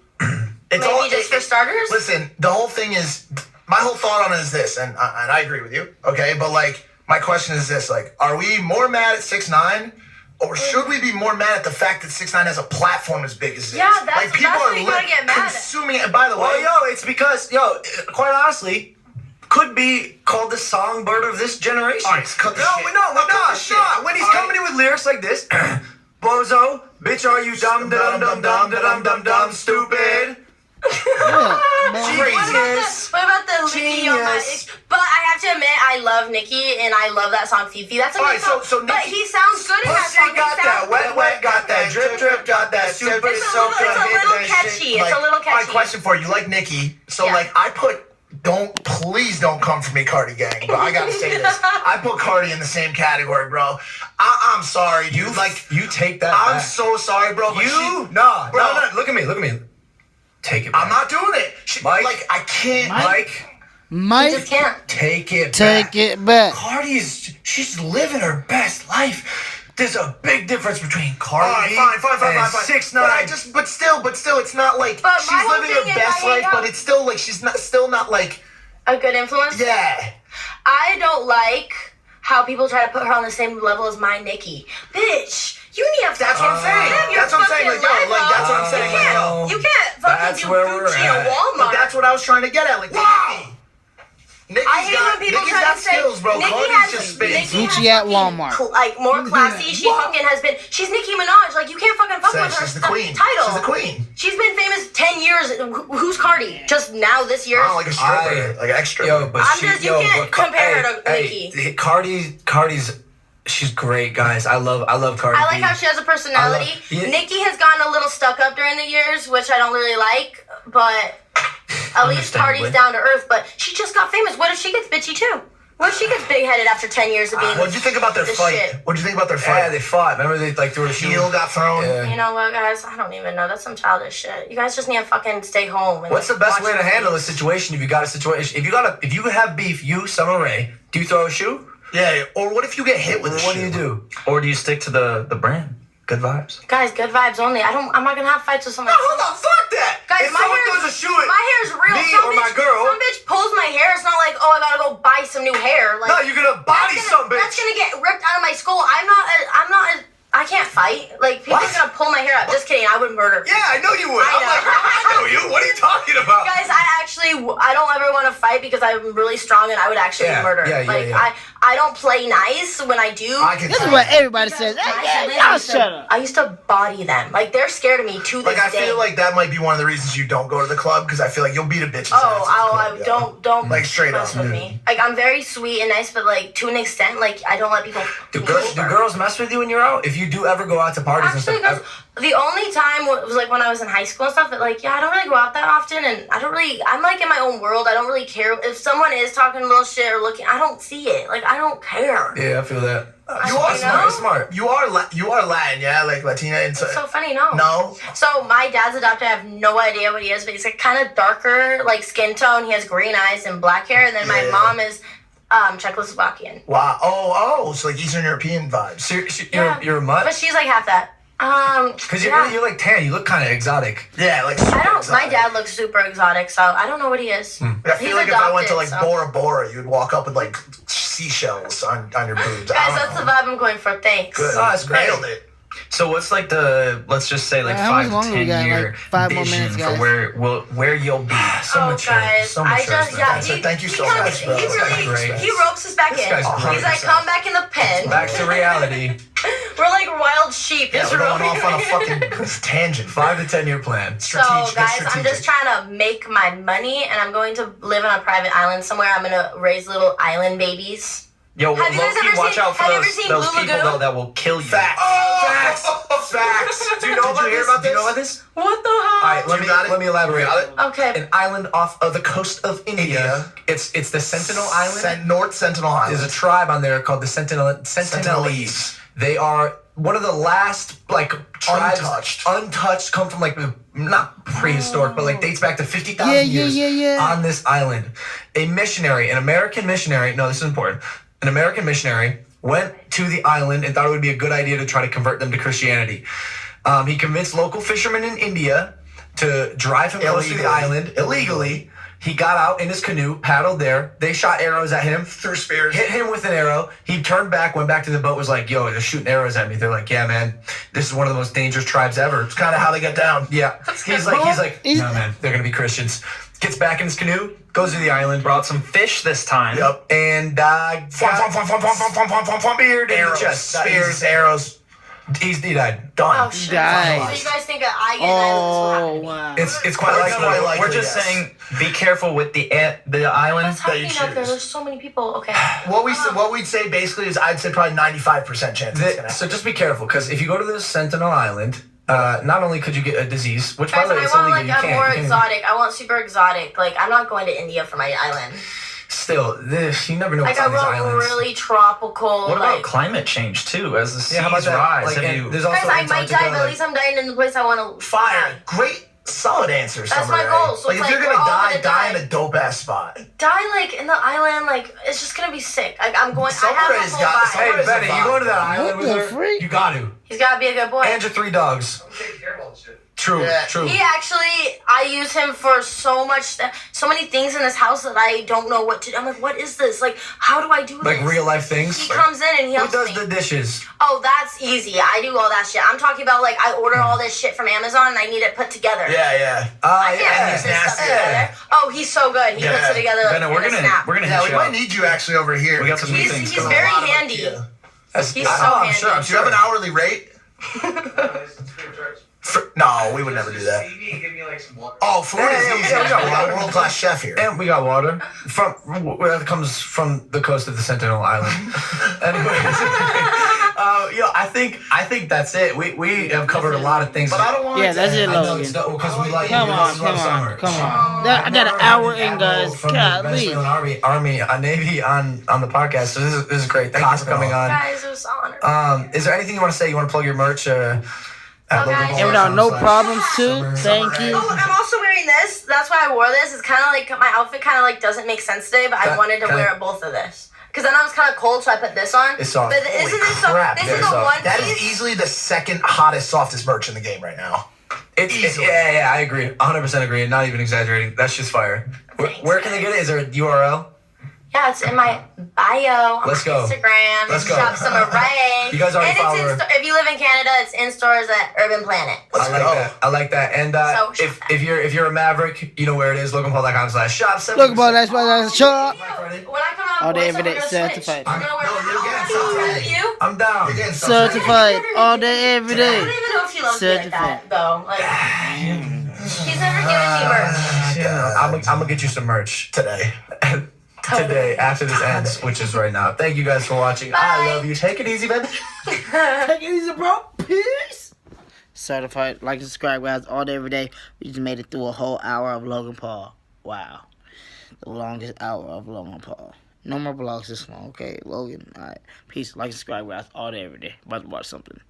Speaker 4: Maybe just for starters?
Speaker 3: Listen, the whole thing is... My whole thought on it is this, and I agree with you, okay? But, like, my question is this, like, are we more mad at 6ix9ine? Or should we be more mad at the fact that 6ix9ine has a platform as big as this?
Speaker 4: Yeah, that's what you gotta get mad at.
Speaker 3: Consuming it. And by the way...
Speaker 1: Well, it's because, quite honestly... could be called the songbird of this generation.
Speaker 3: All right, cut the shit.
Speaker 1: No. When he's coming in with lyrics like this, Bozo, bitch, are you dumb, dumb, stupid?
Speaker 2: Genius.
Speaker 4: What about the Nicki on my... But I have to admit, I love Nicki, and I love that song, Fifi. That's a good song.
Speaker 3: So
Speaker 4: but he sounds good in that song.
Speaker 1: Got that, wet, got that, drip, got that, super,
Speaker 4: it's a little catchy. It's a little catchy.
Speaker 3: My question for you, like Nicki, so like I put... Please don't come for me, Cardi gang. But I gotta say this. I put Cardi in the same category, bro. I'm sorry, dude.
Speaker 1: You take that
Speaker 3: I'm
Speaker 1: back.
Speaker 3: so sorry, bro.
Speaker 1: No. Look at me. Take it back.
Speaker 3: I'm not doing it.
Speaker 1: Mike.
Speaker 3: Like, I can't.
Speaker 2: Mike,
Speaker 4: You just can't.
Speaker 1: Take it
Speaker 2: back.
Speaker 1: Cardi she's living her best life. There's a big difference between Cardi
Speaker 3: fine.
Speaker 1: and 6ix9ine.
Speaker 3: But still, it's not like she's living her best life, but it's still like she's still not like
Speaker 4: a good influence.
Speaker 3: Yeah.
Speaker 4: I don't like how people try to put her on the same level as my Nicki. Bitch, you need to.
Speaker 3: That's what I'm saying. That's what I'm saying. That's what I'm saying.
Speaker 4: You can't fucking do Gucci at Walmart.
Speaker 3: But that's what I was trying to get at. Like, wow.
Speaker 4: I hate when people try to say
Speaker 3: skills, bro. Cardi's just spitting.
Speaker 2: Gucci at Walmart.
Speaker 4: Like more classy. She fucking has been. She's Nicki Minaj. Like you can't fucking fuck with her.
Speaker 3: She's the queen.
Speaker 4: Title.
Speaker 3: She's the queen.
Speaker 4: She's been famous 10 years. Who's Cardi? Just now this year.
Speaker 3: Oh, like a stripper, like an extra.
Speaker 1: Yo, but
Speaker 4: you can't compare her to Nicki.
Speaker 1: Cardi's. She's great, guys. I love Cardi.
Speaker 4: I like how she has a personality. Nicki has gotten a little stuck up during the years, which I don't really like, but at least Cardi's down to earth. But she just got famous. What if she gets bitchy too? What if she gets big-headed after 10 years of being
Speaker 3: What'd you think about their fight?
Speaker 4: Shit?
Speaker 3: What'd you think about their fight?
Speaker 1: Yeah, they fought. Remember they threw a
Speaker 3: heel got thrown?
Speaker 1: Yeah.
Speaker 4: You know what, guys? I don't even know. That's some childish shit. You guys just need to fucking stay home. And
Speaker 1: what's the best way to handle a situation if you got a situation? If you have beef, Summer Rae, do you throw a shoe?
Speaker 3: Yeah, or what if you get hit with a shoe?
Speaker 1: What do you do?
Speaker 5: Or do you stick to the brand? Good vibes.
Speaker 4: Guys, good vibes only. I'm not gonna have fights with somebody.
Speaker 3: No, hold on, fuck that!
Speaker 4: Guys,
Speaker 3: if someone throws a shoe at
Speaker 4: my hair's real.
Speaker 3: me
Speaker 4: Some
Speaker 3: or
Speaker 4: bitch,
Speaker 3: my girl...
Speaker 4: Some bitch pulls my hair. It's not like, oh, I gotta go buy some new hair. Like,
Speaker 1: no, you're gonna body some bitch.
Speaker 4: That's gonna get ripped out of my skull. I can't fight. Like, people are gonna pull my hair out. Just kidding, I would murder.
Speaker 3: Yeah, I know you would.
Speaker 4: I know.
Speaker 3: I know you. What are you talking about?
Speaker 4: Guys, I actually I don't ever want to fight because I'm really strong and I would actually murder. I don't play nice when I do.
Speaker 2: This is what everybody says. Y'all shut up.
Speaker 4: I used to body them. Like, they're scared of me to this day.
Speaker 3: I feel like that might be one of the reasons you don't go to the club, because I feel like you'll beat a bitch's ass.
Speaker 4: Don't
Speaker 3: like straight
Speaker 4: mess
Speaker 3: up
Speaker 4: with me. Like, I'm very sweet and nice, but like to an extent, like I don't let people.
Speaker 1: Do girls mess with you when you're out? If you do ever go out to parties and stuff.
Speaker 4: The only time was like when I was in high school and stuff, but like, I don't really go out that often, and I'm like in my own world. I don't really care if someone is talking a little shit or looking. I don't see it. Like, I don't care.
Speaker 1: Yeah, I feel that.
Speaker 3: You are smart. You are Latin, yeah, like Latina.
Speaker 4: It's so funny, no.
Speaker 3: No.
Speaker 4: So my dad's adopted. I have no idea what he is, but he's like kind of darker, like skin tone. He has green eyes and black hair, and then my mom is Czechoslovakian.
Speaker 3: Wow. Oh, so like Eastern European vibes.
Speaker 1: So you're a mutt?
Speaker 4: But she's like half that.
Speaker 1: Because you're like tan. You look kind of exotic.
Speaker 3: Yeah, like
Speaker 4: I don't. Exotic. My dad looks super exotic, so I don't know what he is.
Speaker 3: I feel like adopted, if I went to like Bora Bora, you'd walk up with like seashells on your boobs.
Speaker 4: Guys, that's the vibe I'm going for. Thanks.
Speaker 3: Good.
Speaker 1: That's great.
Speaker 3: Nailed it.
Speaker 5: So what's like let's just say like 5 to 10 year vision for where you'll be?
Speaker 4: So much
Speaker 3: thank you so much, bro.
Speaker 4: He ropes us back in. He's like, come back in the pen.
Speaker 1: Back to reality.
Speaker 4: We're like wild sheep.
Speaker 3: Yeah, we're going off on a fucking tangent.
Speaker 1: 5 to 10 year plan.
Speaker 4: So guys, I'm just trying to make my money, and I'm going to live on a private island somewhere. I'm gonna raise little island babies.
Speaker 5: Yo,
Speaker 4: have you guys ever
Speaker 5: watch out for those people though that will kill you.
Speaker 3: Facts.
Speaker 1: Do you know about this?
Speaker 4: What the hell?
Speaker 1: All right, let me elaborate.
Speaker 4: Okay.
Speaker 1: An island off of the coast of India. It's the Sentinel Island.
Speaker 3: North Sentinel Island.
Speaker 1: There's a tribe on there called the Sentinelese. They are one of the last like tribes untouched, come from like not prehistoric, but like dates back to 50,000 years on this island. An American missionary. No, this is important. An American missionary went to the island and thought it would be a good idea to try to convert them to Christianity. He convinced local fishermen in India to drive him close to the island illegally. He got out in his canoe, paddled there. They shot arrows at him,
Speaker 3: threw spears,
Speaker 1: hit him with an arrow. He turned back, went back to the boat, was like, yo, they're shooting arrows at me. They're like, yeah, man, this is one of the most dangerous tribes ever. It's kind of how they get down. Yeah. He's like, no, man, they're going to be Christians. Gets back in his canoe, goes to the island,
Speaker 5: brought some fish this time.
Speaker 1: Yep. And speared in the chest.
Speaker 3: Spears, arrows.
Speaker 1: He died.
Speaker 4: Done.
Speaker 2: Oh,
Speaker 4: shit. So you guys think that I get an island?
Speaker 2: Wow.
Speaker 1: It's quite likely.
Speaker 5: We're just saying, be careful with the island
Speaker 4: What's
Speaker 5: that you
Speaker 4: happening
Speaker 5: choose.
Speaker 4: out there? There's so many people. Okay.
Speaker 3: What we'd say basically is I'd say probably 95% chance.
Speaker 1: So just be careful, because if you go to this Sentinel Island, not only could you get a disease, which by the way, it's illegal.
Speaker 4: I want more exotic. I want super exotic. Like, I'm not going to India for my island.
Speaker 1: Still, you never know what's on these islands.
Speaker 4: I want really tropical.
Speaker 5: What about climate change too? As the seas rise,
Speaker 1: there's also
Speaker 4: I might die, but at least I'm dying in the place I want to.
Speaker 3: Fire. Great. Solid answer.
Speaker 4: That's my goal. So
Speaker 3: like if you're gonna die in a dope ass spot.
Speaker 4: Die like in the island, like it's just gonna be sick. Like I'm going. I have a whole vibe.
Speaker 1: Hey, Betty, you go to that island with her? You got to.
Speaker 4: He's gotta be a good boy.
Speaker 1: And your 3 dogs.
Speaker 6: I'm taking care of all this shit.
Speaker 1: True.
Speaker 4: He actually, I use him for so many things in this house that I don't know what to do. I'm like, what is this? Like, how do I do this?
Speaker 1: Like real life things?
Speaker 4: He comes in and he helps me.
Speaker 1: Who does the dishes?
Speaker 4: Oh, that's easy. I do all that shit. I'm talking about like I order all this shit from Amazon and I need it put together.
Speaker 3: Yeah.
Speaker 4: I can't use this stuff together. Oh, he's so good. He puts it together like
Speaker 5: we're gonna hit
Speaker 3: we might need you actually over here.
Speaker 5: We got some new things.
Speaker 4: He's very handy. He's so handy.
Speaker 3: Sure. Do you have an hourly rate? No, we would never do that. Food is easy. We got a world-class chef here.
Speaker 1: And we got water. That comes from the coast of the Sentinel Island. Anyways. I think that's it. We have covered a lot of things.
Speaker 3: But I don't want
Speaker 2: that's it, Logan.
Speaker 1: Because we like
Speaker 2: Come on. I got an hour in, guys. Golly.
Speaker 1: Army, Navy on the podcast. So this is great. Thank you for coming on.
Speaker 4: Guys, it was an honor.
Speaker 1: Is there anything you want to say? You want to plug your merch?
Speaker 2: No problems too. Thank you.
Speaker 4: Oh, I'm also wearing this. That's why I wore this. It's kind of like my outfit kind of like doesn't make sense today, but I wanted to wear both of this. Because then I was kind of cold, so I put this on.
Speaker 1: It's soft.
Speaker 4: But isn't this soft? This is the one piece.
Speaker 3: That is easily the second hottest, softest merch in the game right now.
Speaker 1: Yeah, I agree. 100% agree. Not even exaggerating. That's just fire. Where can they get it? Is there a URL?
Speaker 4: Yeah, it's in my bio on
Speaker 1: Let's go.
Speaker 4: Instagram.
Speaker 1: Let's go.
Speaker 4: Shop Summer Rae.
Speaker 1: You guys already follow her.
Speaker 4: If you live in Canada, it's in stores at Urban Planet.
Speaker 1: I like that. And if you're a Maverick, you know where it is. LoganPaul.com/shop.
Speaker 2: Logan Paul, that's why I shop.
Speaker 4: When I come out,
Speaker 2: All day,
Speaker 4: voice,
Speaker 2: every day,
Speaker 4: I'm gonna
Speaker 2: certified.
Speaker 4: switch. I'm gonna wear you.
Speaker 1: I'm down.
Speaker 2: Certified all day, every
Speaker 4: I
Speaker 2: day.
Speaker 4: don't even know if she loves me like that, though. Like, he's never given me merch.
Speaker 1: Yeah, I'm gonna get you some merch today. Today, after this ends, which is right now. Thank you guys for watching.
Speaker 4: Bye.
Speaker 1: I love you. Take it easy, baby.
Speaker 2: Take it easy, bro. Peace. Certified. Like and subscribe, guys. All day, every day. We just made it through a whole hour of Logan Paul. Wow. The longest hour of Logan Paul. No more vlogs this long, okay? Logan, all right. Peace. Like and subscribe, guys. All day, every day. About to watch something.